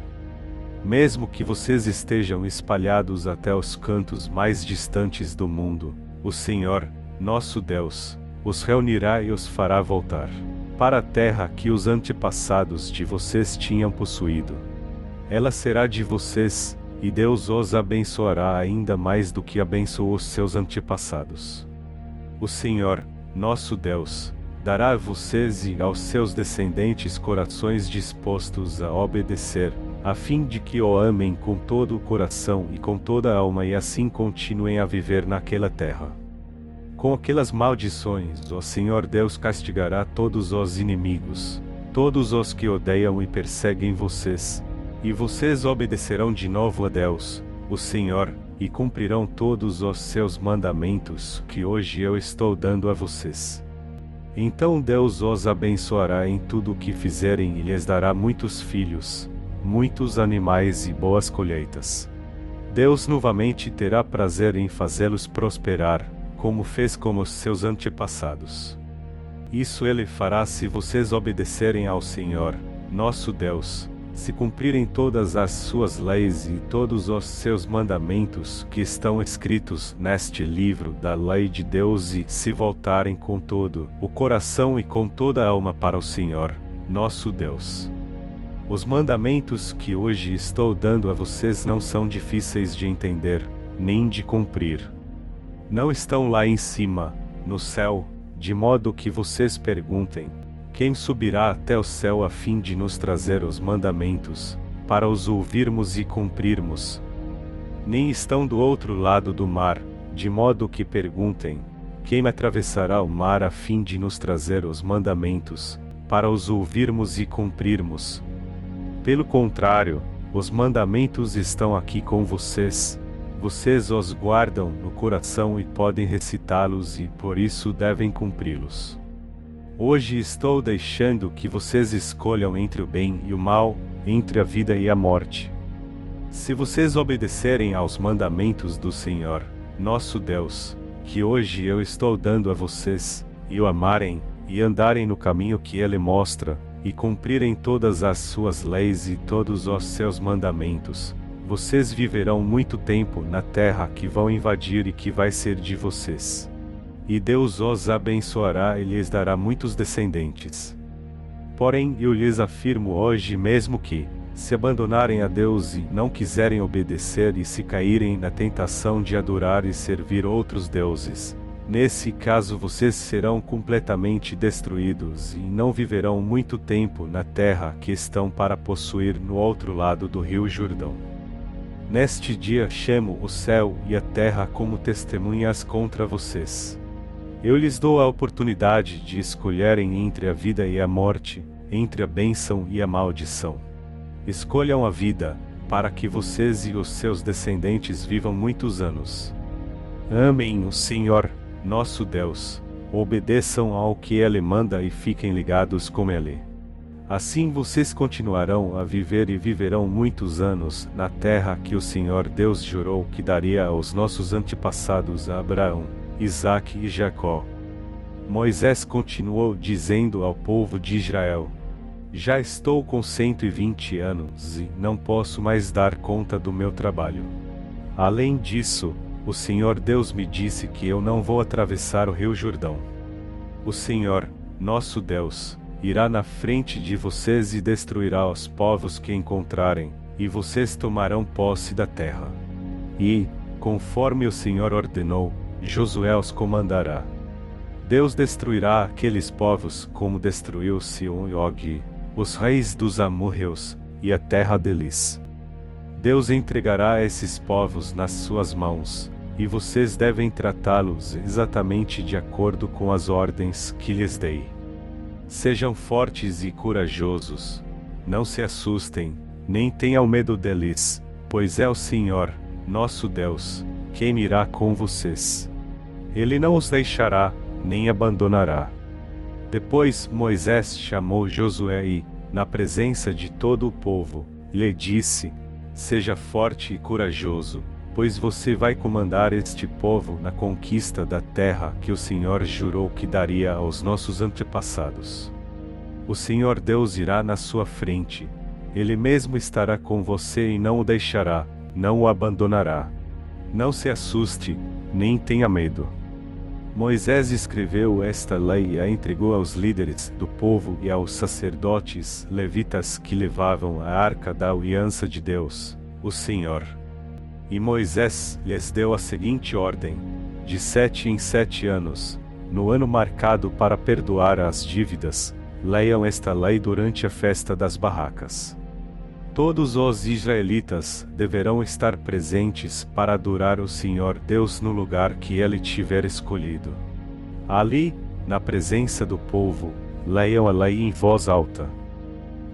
Speaker 1: Mesmo que vocês estejam espalhados até os cantos mais distantes do mundo, o Senhor, nosso Deus, os reunirá e os fará voltar para a terra que os antepassados de vocês tinham possuído. Ela será de vocês, e Deus os abençoará ainda mais do que abençoou os seus antepassados. O Senhor, nosso Deus, dará a vocês e aos seus descendentes corações dispostos a obedecer, a fim de que o amem com todo o coração e com toda a alma e assim continuem a viver naquela terra. Com aquelas maldições, o Senhor Deus castigará todos os inimigos, todos os que odeiam e perseguem vocês, e vocês obedecerão de novo a Deus, o Senhor, e cumprirão todos os seus mandamentos que hoje eu estou dando a vocês. Então Deus os abençoará em tudo o que fizerem e lhes dará muitos filhos, muitos animais e boas colheitas. Deus novamente terá prazer em fazê-los prosperar, como fez com os seus antepassados. Isso Ele fará se vocês obedecerem ao Senhor, nosso Deus, se cumprirem todas as suas leis e todos os seus mandamentos que estão escritos neste livro da lei de Deus e se voltarem com todo o coração e com toda a alma para o Senhor, nosso Deus. Os mandamentos que hoje estou dando a vocês não são difíceis de entender, nem de cumprir. Não estão lá em cima, no céu, de modo que vocês perguntem: quem subirá até o céu a fim de nos trazer os mandamentos, para os ouvirmos e cumprirmos? Nem estão do outro lado do mar, de modo que perguntem: quem atravessará o mar a fim de nos trazer os mandamentos, para os ouvirmos e cumprirmos? Pelo contrário, os mandamentos estão aqui com vocês. Vocês os guardam no coração e podem recitá-los e por isso devem cumpri-los. Hoje estou deixando que vocês escolham entre o bem e o mal, entre a vida e a morte. Se vocês obedecerem aos mandamentos do Senhor, nosso Deus, que hoje eu estou dando a vocês, e o amarem, e andarem no caminho que Ele mostra, e cumprirem todas as suas leis e todos os seus mandamentos, vocês viverão muito tempo na terra que vão invadir e que vai ser de vocês. E Deus os abençoará e lhes dará muitos descendentes. Porém, eu lhes afirmo hoje mesmo que, se abandonarem a Deus e não quiserem obedecer e se caírem na tentação de adorar e servir outros deuses, nesse caso vocês serão completamente destruídos e não viverão muito tempo na terra que estão para possuir no outro lado do rio Jordão. Neste dia chamo o céu e a terra como testemunhas contra vocês. Eu lhes dou a oportunidade de escolherem entre a vida e a morte, entre a bênção e a maldição. Escolham a vida, para que vocês e os seus descendentes vivam muitos anos. Amem o Senhor, nosso Deus, Obedeçam ao que ele manda e fiquem ligados com ele. Assim vocês continuarão a viver e viverão muitos anos na terra que o Senhor Deus jurou que daria aos nossos antepassados a Abraão, Isaque e Jacó. Moisés continuou dizendo ao povo de Israel: já estou com 120 anos e não posso mais dar conta do meu trabalho. Além disso, o Senhor Deus me disse que eu não vou atravessar o rio Jordão. O Senhor, nosso Deus, irá na frente de vocês e destruirá os povos que encontrarem, e vocês tomarão posse da terra. E, conforme o Senhor ordenou, Josué os comandará. Deus destruirá aqueles povos como destruiu Sihon e Og, os reis dos amorreus, e a terra deles. Deus entregará esses povos nas suas mãos, e vocês devem tratá-los exatamente de acordo com as ordens que lhes dei. Sejam fortes e corajosos. Não se assustem, nem tenham medo deles, pois é o Senhor, nosso Deus, quem irá com vocês. Ele não os deixará, nem abandonará. Depois Moisés chamou Josué e, na presença de todo o povo, lhe disse: seja forte e corajoso, pois você vai comandar este povo na conquista da terra que o Senhor jurou que daria aos nossos antepassados. O Senhor Deus irá na sua frente. Ele mesmo estará com você e não o deixará, não o abandonará. Não se assuste, nem tenha medo. Moisés escreveu esta lei e a entregou aos líderes do povo e aos sacerdotes levitas que levavam a arca da aliança de Deus, o Senhor. E Moisés lhes deu a seguinte ordem: de 7 em 7 anos, no ano marcado para perdoar as dívidas, leiam esta lei durante a festa das barracas. Todos os israelitas deverão estar presentes para adorar o Senhor Deus no lugar que ele tiver escolhido. Ali, na presença do povo, leiam a lei em voz alta.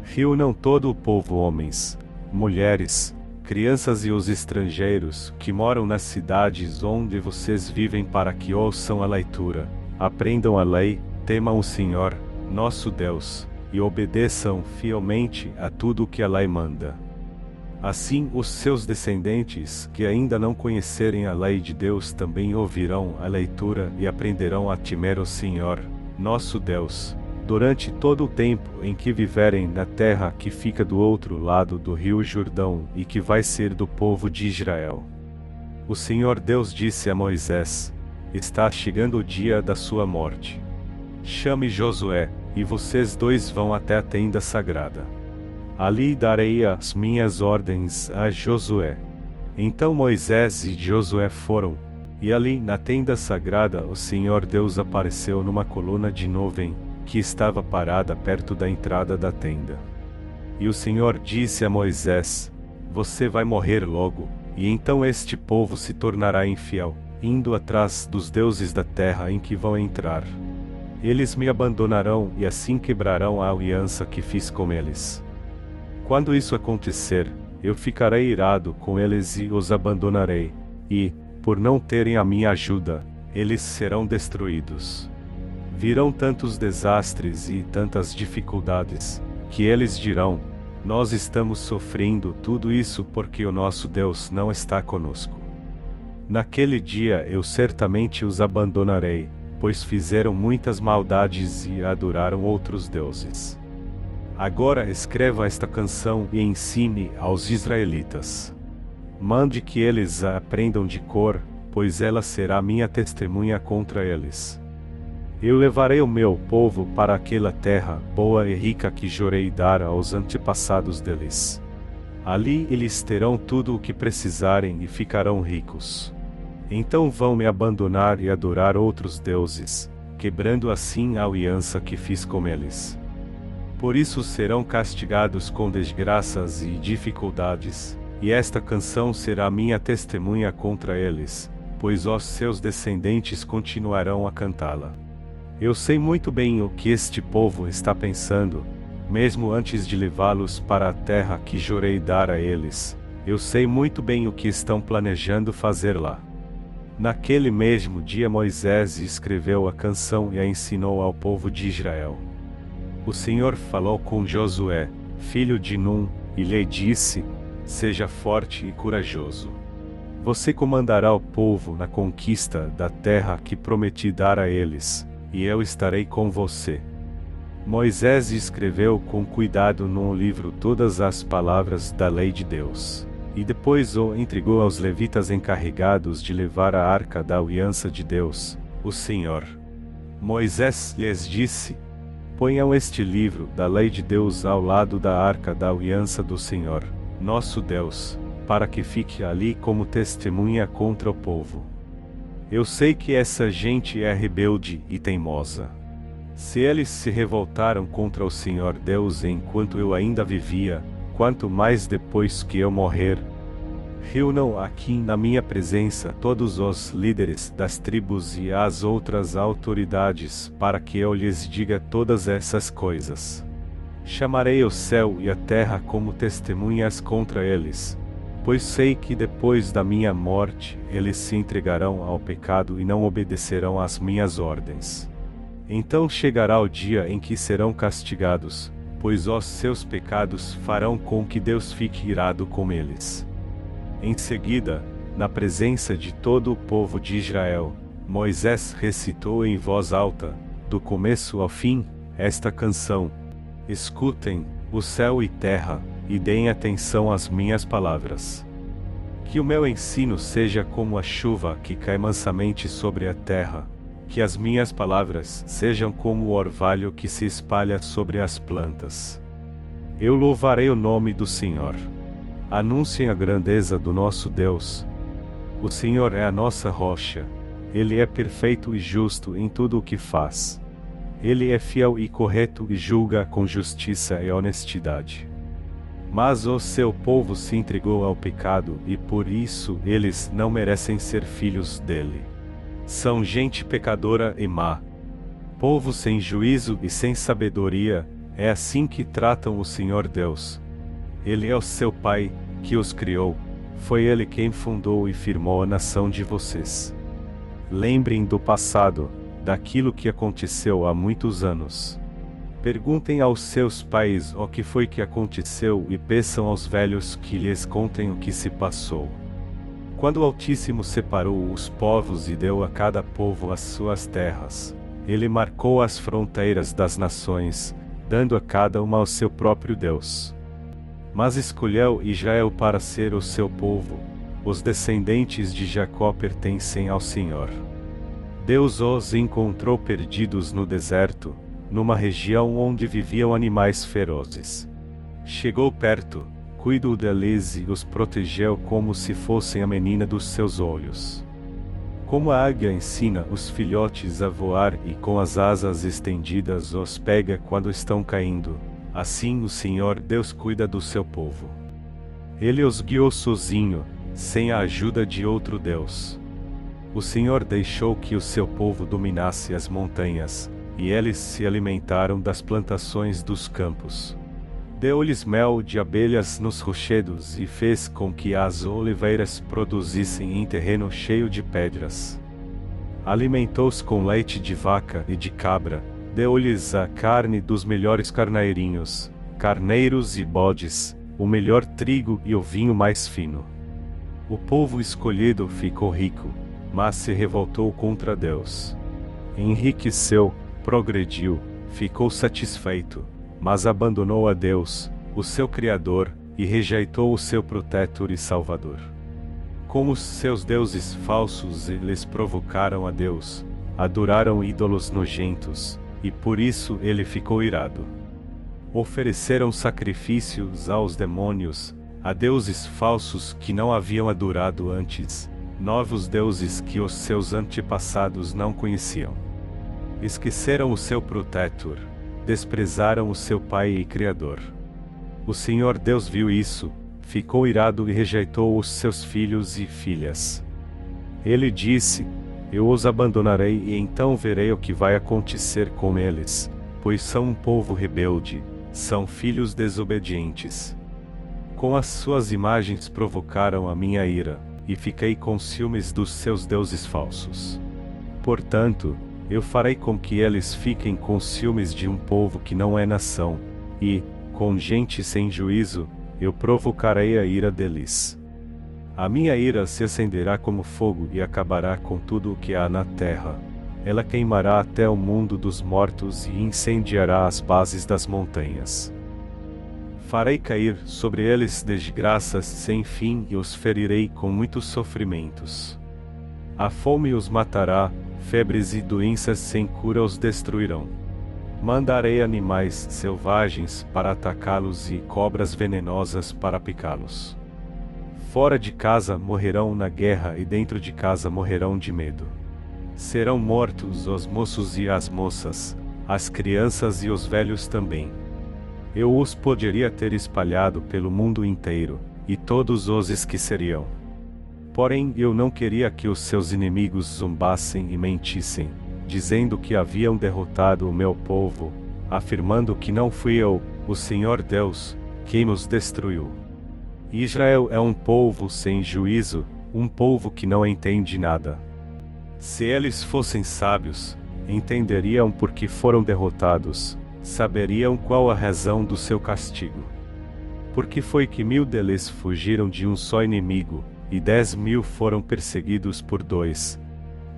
Speaker 1: Reúnam todo o povo, homens, mulheres, crianças e os estrangeiros que moram nas cidades onde vocês vivem para que ouçam a leitura, aprendam a lei, temam o Senhor, nosso Deus, e obedeçam fielmente a tudo o que a lei manda. Assim os seus descendentes, que ainda não conhecerem a lei de Deus, também ouvirão a leitura e aprenderão a temer o Senhor, nosso Deus, durante todo o tempo em que viverem na terra que fica do outro lado do rio Jordão e que vai ser do povo de Israel. O Senhor Deus disse a Moisés: está chegando o dia da sua morte. Chame Josué, e vocês dois vão até a tenda sagrada. Ali darei as minhas ordens a Josué. Então Moisés e Josué foram, e ali na tenda sagrada o Senhor Deus apareceu numa coluna de nuvem, que estava parada perto da entrada da tenda. E o Senhor disse a Moisés: você vai morrer logo, e então este povo se tornará infiel, indo atrás dos deuses da terra em que vão entrar. Eles me abandonarão e assim quebrarão a aliança que fiz com eles. Quando isso acontecer, eu ficarei irado com eles e os abandonarei, e, por não terem a minha ajuda, eles serão destruídos. Virão tantos desastres e tantas dificuldades, que eles dirão: nós estamos sofrendo tudo isso porque o nosso Deus não está conosco. Naquele dia eu certamente os abandonarei, pois fizeram muitas maldades e adoraram outros deuses. Agora escreva esta canção e ensine aos israelitas. Mande que eles a aprendam de cor, pois ela será minha testemunha contra eles. Eu levarei o meu povo para aquela terra boa e rica que jurei dar aos antepassados deles. Ali eles terão tudo o que precisarem e ficarão ricos. Então vão me abandonar e adorar outros deuses, quebrando assim a aliança que fiz com eles. Por isso serão castigados com desgraças e dificuldades, e esta canção será minha testemunha contra eles, pois os seus descendentes continuarão a cantá-la. Eu sei muito bem o que este povo está pensando, mesmo antes de levá-los para a terra que jurei dar a eles. Eu sei muito bem o que estão planejando fazer lá. Naquele mesmo dia Moisés escreveu a canção e a ensinou ao povo de Israel. O Senhor falou com Josué, filho de Num, e lhe disse: Seja forte e corajoso. Você comandará o povo na conquista da terra que prometi dar a eles, e eu estarei com você. Moisés escreveu com cuidado num livro todas as palavras da lei de Deus, e depois o entregou aos levitas encarregados de levar a arca da aliança de Deus, o Senhor. Moisés lhes disse: Ponham este livro da lei de Deus ao lado da arca da aliança do Senhor, nosso Deus, para que fique ali como testemunha contra o povo. Eu sei que essa gente é rebelde e teimosa. Se eles se revoltaram contra o Senhor Deus enquanto eu ainda vivia, quanto mais depois que eu morrer. Reúnam aqui na minha presença todos os líderes das tribos e as outras autoridades, para que eu lhes diga todas essas coisas. Chamarei o céu e a terra como testemunhas contra eles, pois sei que depois da minha morte eles se entregarão ao pecado e não obedecerão às minhas ordens. Então chegará o dia em que serão castigados, pois os seus pecados farão com que Deus fique irado com eles. Em seguida, na presença de todo o povo de Israel, Moisés recitou em voz alta, do começo ao fim, esta canção: Escutem, o céu e terra, e deem atenção às minhas palavras. Que o meu ensino seja como a chuva que cai mansamente sobre a terra, que as minhas palavras sejam como o orvalho que se espalha sobre as plantas. Eu louvarei o nome do Senhor. Anunciem a grandeza do nosso Deus. O Senhor é a nossa rocha. Ele é perfeito e justo em tudo o que faz. Ele é fiel e correto e julga com justiça e honestidade. Mas o seu povo se entregou ao pecado e por isso eles não merecem ser filhos dele. São gente pecadora e má. Povo sem juízo e sem sabedoria, é assim que tratam o Senhor Deus. Ele é o seu Pai, que os criou. Foi Ele quem fundou e firmou a nação de vocês. Lembrem do passado, daquilo que aconteceu há muitos anos. Perguntem aos seus pais o que foi que aconteceu e peçam aos velhos que lhes contem o que se passou. Quando o Altíssimo separou os povos e deu a cada povo as suas terras, Ele marcou as fronteiras das nações, dando a cada uma ao seu próprio Deus. Mas escolheu Israel para ser o seu povo. Os descendentes de Jacó pertencem ao Senhor. Deus os encontrou perdidos no deserto, numa região onde viviam animais ferozes. Chegou perto, cuidou deles e os protegeu como se fossem a menina dos seus olhos. Como a águia ensina os filhotes a voar e com as asas estendidas os pega quando estão caindo, assim o Senhor Deus cuida do seu povo. Ele os guiou sozinho, sem a ajuda de outro Deus. O Senhor deixou que o seu povo dominasse as montanhas, e eles se alimentaram das plantações dos campos. Deu-lhes mel de abelhas nos rochedos e fez com que as oliveiras produzissem em terreno cheio de pedras. Alimentou-os com leite de vaca e de cabra, deu-lhes a carne dos melhores carneirinhos, carneiros e bodes, o melhor trigo e o vinho mais fino. O povo escolhido ficou rico, mas se revoltou contra Deus. Enriqueceu, progrediu, ficou satisfeito, mas abandonou a Deus, o seu Criador, e rejeitou o seu protetor e Salvador. Com os seus deuses falsos eles provocaram a Deus, adoraram ídolos nojentos, e por isso ele ficou irado. Ofereceram sacrifícios aos demônios, a deuses falsos que não haviam adorado antes, novos deuses que os seus antepassados não conheciam. Esqueceram o seu protetor, desprezaram o seu Pai e Criador. O Senhor Deus viu isso, ficou irado e rejeitou os seus filhos e filhas. Ele disse: Eu os abandonarei e então verei o que vai acontecer com eles, pois são um povo rebelde, são filhos desobedientes. Com as suas imagens provocaram a minha ira, e fiquei com ciúmes dos seus deuses falsos. Portanto, eu farei com que eles fiquem com ciúmes de um povo que não é nação, e, com gente sem juízo, eu provocarei a ira deles. A minha ira se acenderá como fogo e acabará com tudo o que há na terra. Ela queimará até o mundo dos mortos e incendiará as bases das montanhas. Farei cair sobre eles desgraças sem fim e os ferirei com muitos sofrimentos. A fome os matará, febres e doenças sem cura os destruirão. Mandarei animais selvagens para atacá-los e cobras venenosas para picá-los. Fora de casa morrerão na guerra e dentro de casa morrerão de medo. Serão mortos os moços e as moças, as crianças e os velhos também. Eu os poderia ter espalhado pelo mundo inteiro, e todos os esqueceriam. Porém, eu não queria que os seus inimigos zombassem e mentissem, dizendo que haviam derrotado o meu povo, afirmando que não fui eu, o Senhor Deus, quem os destruiu. Israel é um povo sem juízo, um povo que não entende nada. Se eles fossem sábios, entenderiam por que foram derrotados, saberiam qual a razão do seu castigo. Porque foi que 1000 deles fugiram de um só inimigo, e 10.000 foram perseguidos por 2.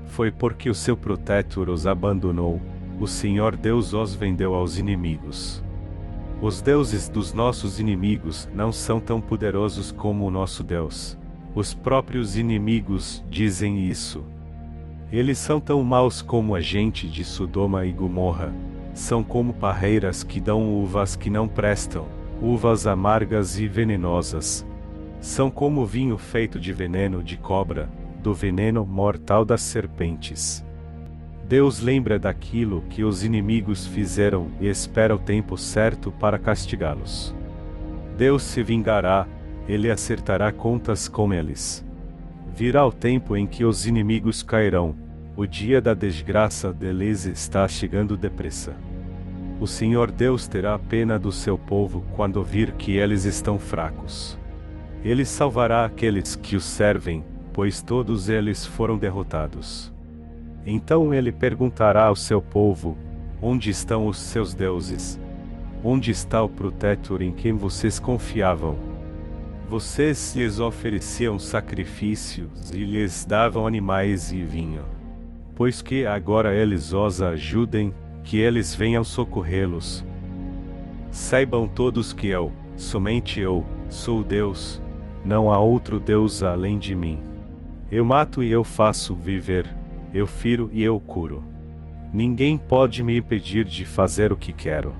Speaker 1: Foi porque o seu protetor os abandonou, o Senhor Deus os vendeu aos inimigos. Os deuses dos nossos inimigos não são tão poderosos como o nosso Deus. Os próprios inimigos dizem isso. Eles são tão maus como a gente de Sodoma e Gomorra. São como parreiras que dão uvas que não prestam, uvas amargas e venenosas. São como vinho feito de veneno de cobra, do veneno mortal das serpentes. Deus lembra daquilo que os inimigos fizeram e espera o tempo certo para castigá-los. Deus se vingará, ele acertará contas com eles. Virá o tempo em que os inimigos cairão, o dia da desgraça deles está chegando depressa. O Senhor Deus terá pena do seu povo quando vir que eles estão fracos. Ele salvará aqueles que o servem, pois todos eles foram derrotados. Então ele perguntará ao seu povo: onde estão os seus deuses? Onde está o protetor em quem vocês confiavam? Vocês lhes ofereciam sacrifícios e lhes davam animais e vinho. Pois que agora eles os ajudem, que eles venham socorrê-los. Saibam todos que eu, somente eu, sou Deus, não há outro Deus além de mim. Eu mato e eu faço viver, eu firo e eu curo. Ninguém pode me impedir de fazer o que quero.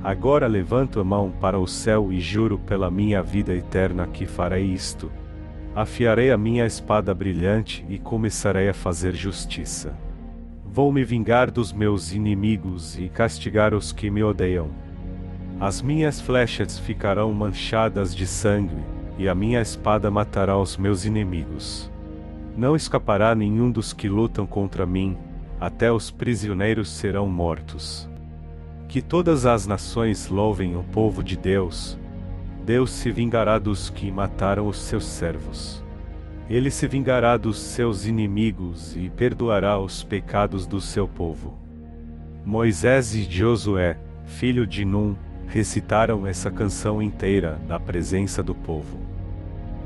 Speaker 1: Agora levanto a mão para o céu e juro pela minha vida eterna que farei isto. Afiarei a minha espada brilhante e começarei a fazer justiça. Vou me vingar dos meus inimigos e castigar os que me odeiam. As minhas flechas ficarão manchadas de sangue, e a minha espada matará os meus inimigos. Não escapará nenhum dos que lutam contra mim, até os prisioneiros serão mortos. Que todas as nações louvem o povo de Deus. Deus se vingará dos que mataram os seus servos. Ele se vingará dos seus inimigos e perdoará os pecados do seu povo. Moisés e Josué, filho de Num, recitaram essa canção inteira na presença do povo.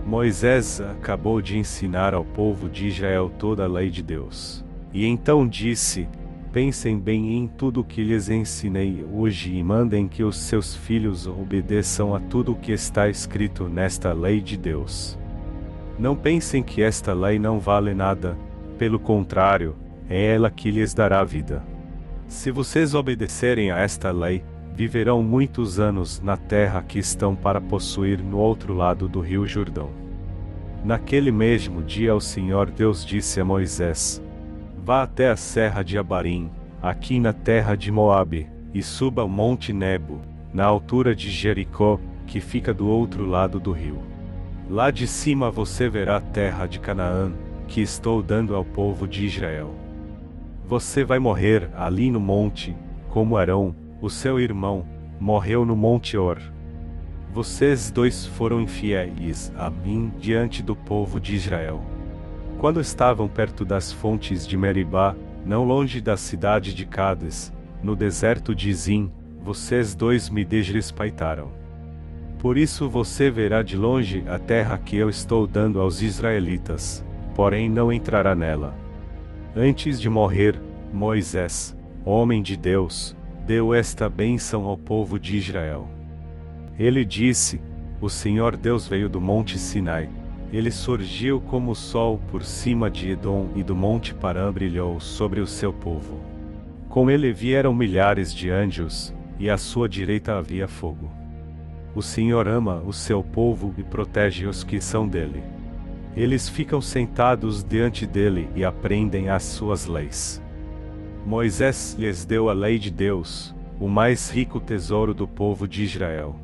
Speaker 1: Moisés acabou de ensinar ao povo de Israel toda a lei de Deus. E então disse: pensem bem em tudo o que lhes ensinei hoje e mandem que os seus filhos obedeçam a tudo o que está escrito nesta lei de Deus. Não pensem que esta lei não vale nada, pelo contrário, é ela que lhes dará vida. Se vocês obedecerem a esta lei, viverão muitos anos na terra que estão para possuir no outro lado do rio Jordão. Naquele mesmo dia o Senhor Deus disse a Moisés: vá até a serra de Abarim, aqui na terra de Moabe, e suba ao monte Nebo, na altura de Jericó, que fica do outro lado do rio. Lá de cima você verá a terra de Canaã, que estou dando ao povo de Israel. Você vai morrer ali no monte, como Arão, o seu irmão, morreu no monte Hor. Vocês dois foram infiéis a mim diante do povo de Israel. Quando estavam perto das fontes de Meribá, não longe da cidade de Cádiz, no deserto de Zim, vocês dois me desrespeitaram. Por isso você verá de longe a terra que eu estou dando aos israelitas, porém não entrará nela. Antes de morrer, Moisés, homem de Deus, deu esta bênção ao povo de Israel. Ele disse: O Senhor Deus veio do monte Sinai. Ele surgiu como o sol por cima de Edom e do monte Parã brilhou sobre o seu povo. Com ele vieram milhares de anjos, e à sua direita havia fogo. O Senhor ama o seu povo e protege os que são dele. Eles ficam sentados diante dele e aprendem as suas leis. Moisés lhes deu a lei de Deus, o mais rico tesouro do povo de Israel.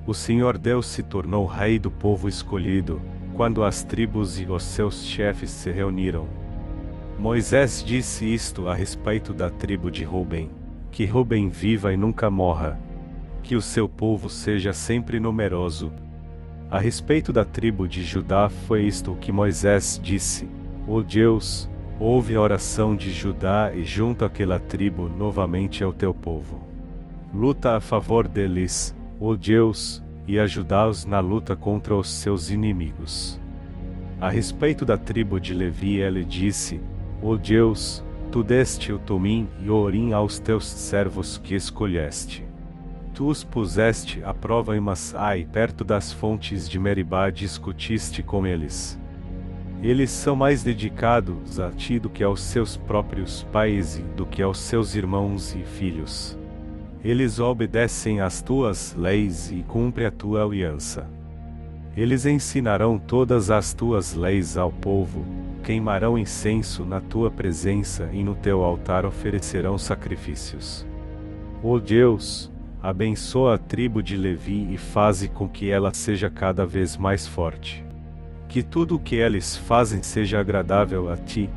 Speaker 1: O Senhor Deus se tornou rei do povo escolhido, quando as tribos e os seus chefes se reuniram. Moisés disse isto a respeito da tribo de Ruben: que Ruben viva e nunca morra. Que o seu povo seja sempre numeroso. A respeito da tribo de Judá foi isto o que Moisés disse: Ó Deus, ouve a oração de Judá e junta aquela tribo novamente ao teu povo. Luta a favor deles, ó Deus, e ajudá-os na luta contra os seus inimigos. A respeito da tribo de Levi ele disse: Ó Deus, tu deste o Tumim e o Urim aos teus servos que escolheste. Tu os puseste à prova em Massai, perto das fontes de Meribá, discutiste com eles. Eles são mais dedicados a ti do que aos seus próprios pais e do que aos seus irmãos e filhos. Eles obedecem às tuas leis e cumprem a tua aliança. Eles ensinarão todas as tuas leis ao povo, queimarão incenso na tua presença e no teu altar oferecerão sacrifícios. Ó Deus, abençoa a tribo de Levi e faze com que ela seja cada vez mais forte. Que tudo o que eles fazem seja agradável a ti.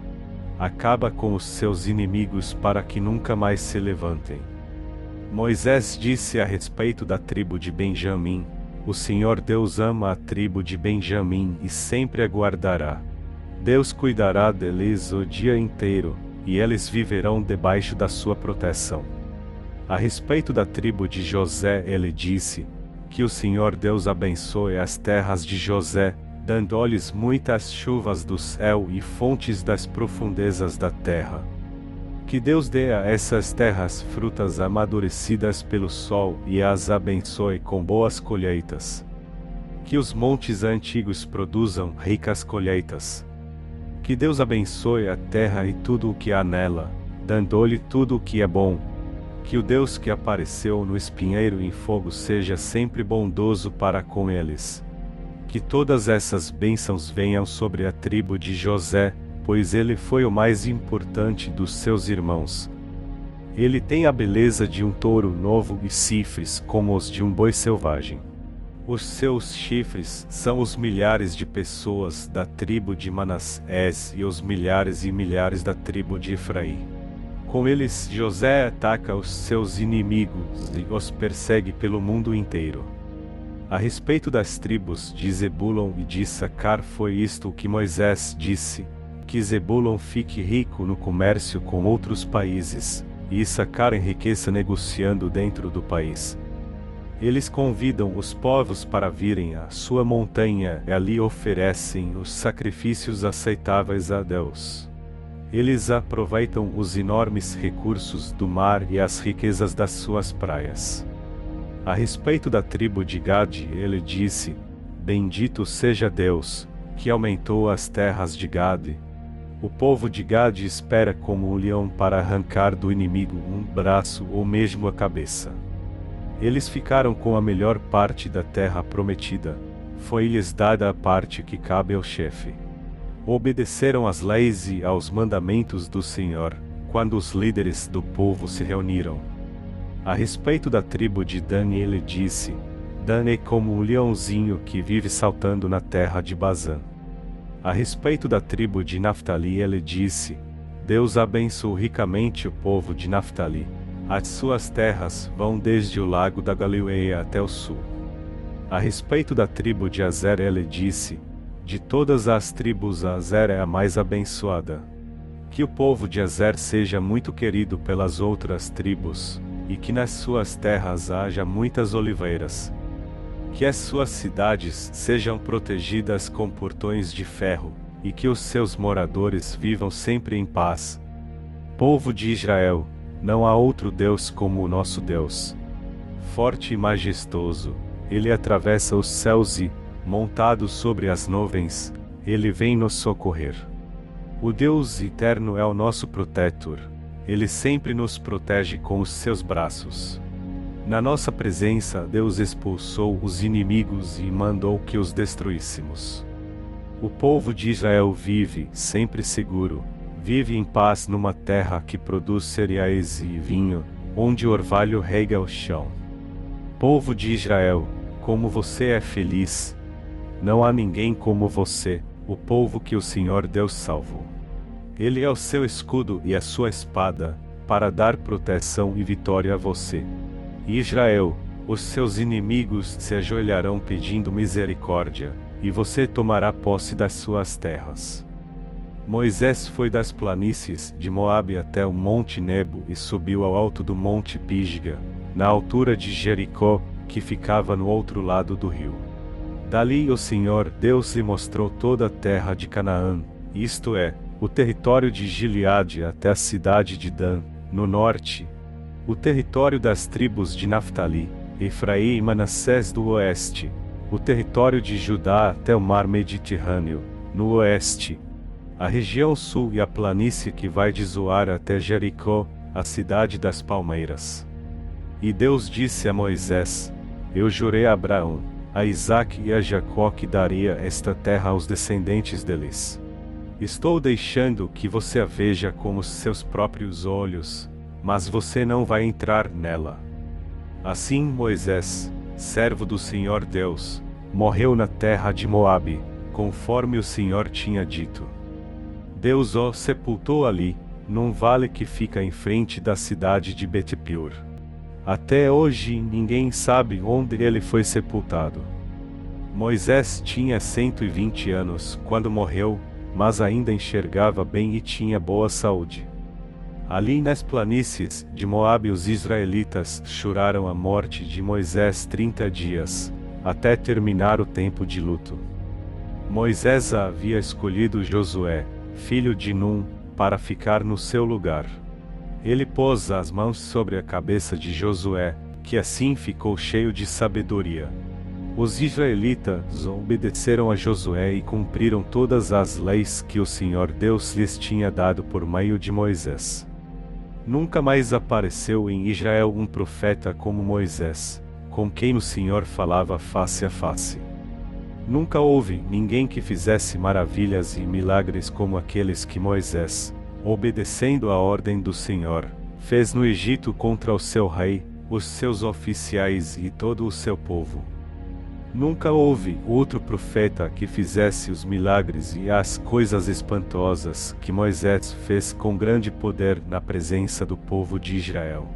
Speaker 1: Acaba com os seus inimigos para que nunca mais se levantem. Moisés disse a respeito da tribo de Benjamim: O Senhor Deus ama a tribo de Benjamim e sempre a guardará. Deus cuidará deles o dia inteiro, e eles viverão debaixo da sua proteção. A respeito da tribo de José ele disse: Que o Senhor Deus abençoe as terras de José, dando-lhes muitas chuvas do céu e fontes das profundezas da terra. Que Deus dê a essas terras frutas amadurecidas pelo sol e as abençoe com boas colheitas. Que os montes antigos produzam ricas colheitas. Que Deus abençoe a terra e tudo o que há nela, dando-lhe tudo o que é bom. Que o Deus que apareceu no espinheiro em fogo seja sempre bondoso para com eles. Que todas essas bênçãos venham sobre a tribo de José, pois ele foi o mais importante dos seus irmãos. Ele tem a beleza de um touro novo e chifres como os de um boi selvagem. Os seus chifres são os milhares de pessoas da tribo de Manassés e os milhares e milhares da tribo de Efraim. Com eles José ataca os seus inimigos e os persegue pelo mundo inteiro. A respeito das tribos de Zebulon e de Issacar foi isto o que Moisés disse: que Zebulon fique rico no comércio com outros países, e Issacar enriqueça negociando dentro do país. Eles convidam os povos para virem à sua montanha e ali oferecem os sacrifícios aceitáveis a Deus. Eles aproveitam os enormes recursos do mar e as riquezas das suas praias. A respeito da tribo de Gade, ele disse: Bendito seja Deus, que aumentou as terras de Gade. O povo de Gade espera como um leão para arrancar do inimigo um braço ou mesmo a cabeça. Eles ficaram com a melhor parte da terra prometida. Foi-lhes dada a parte que cabe ao chefe. Obedeceram às leis e aos mandamentos do Senhor, quando os líderes do povo se reuniram. A respeito da tribo de Dan ele disse: Dan é como um leãozinho que vive saltando na terra de Bazã. A respeito da tribo de Naftali ele disse: Deus abençoe ricamente o povo de Naftali. As suas terras vão desde o lago da Galileia até o sul. A respeito da tribo de Azer ele disse: de todas as tribos Azer é a mais abençoada. Que o povo de Azer seja muito querido pelas outras tribos, e que nas suas terras haja muitas oliveiras. Que as suas cidades sejam protegidas com portões de ferro, e que os seus moradores vivam sempre em paz. Povo de Israel, não há outro Deus como o nosso Deus. Forte e majestoso, ele atravessa os céus e, montado sobre as nuvens, ele vem nos socorrer. O Deus eterno é o nosso protetor, ele sempre nos protege com os seus braços. Na nossa presença, Deus expulsou os inimigos e mandou que os destruíssemos. O povo de Israel vive sempre seguro, vive em paz numa terra que produz cereais e vinho, onde o orvalho rega o chão. Povo de Israel, como você é feliz! Não há ninguém como você, o povo que o Senhor Deus salvou. Ele é o seu escudo e a sua espada, para dar proteção e vitória a você. Israel, os seus inimigos se ajoelharão pedindo misericórdia, e você tomará posse das suas terras. Moisés foi das planícies de Moabe até o Monte Nebo e subiu ao alto do Monte Pisga, na altura de Jericó, que ficava no outro lado do rio. Dali o Senhor Deus lhe mostrou toda a terra de Canaã, isto é, o território de Gileade até a cidade de Dan, no norte, o território das tribos de Naftali, Efraim e Manassés do oeste, o território de Judá até o mar Mediterrâneo, no oeste, a região sul e a planície que vai de Zoar até Jericó, a cidade das palmeiras. E Deus disse a Moisés: eu jurei a Abraão, a Isaque e a Jacó que daria esta terra aos descendentes deles. Estou deixando que você a veja com os seus próprios olhos, mas você não vai entrar nela. Assim Moisés, servo do Senhor Deus, morreu na terra de Moabe, conforme o Senhor tinha dito. Deus o sepultou ali, num vale que fica em frente da cidade de Bet-peor. Até hoje ninguém sabe onde ele foi sepultado. Moisés tinha 120 anos quando morreu, mas ainda enxergava bem e tinha boa saúde. Ali nas planícies de Moabe os israelitas choraram a morte de Moisés 30 dias, até terminar o tempo de luto. Moisés havia escolhido Josué, filho de Num, para ficar no seu lugar. Ele pôs as mãos sobre a cabeça de Josué, que assim ficou cheio de sabedoria. Os israelitas obedeceram a Josué e cumpriram todas as leis que o Senhor Deus lhes tinha dado por meio de Moisés. Nunca mais apareceu em Israel um profeta como Moisés, com quem o Senhor falava face a face. Nunca houve ninguém que fizesse maravilhas e milagres como aqueles que Moisés, obedecendo a ordem do Senhor, fez no Egito contra o seu rei, os seus oficiais e todo o seu povo. Nunca houve outro profeta que fizesse os milagres e as coisas espantosas que Moisés fez com grande poder na presença do povo de Israel.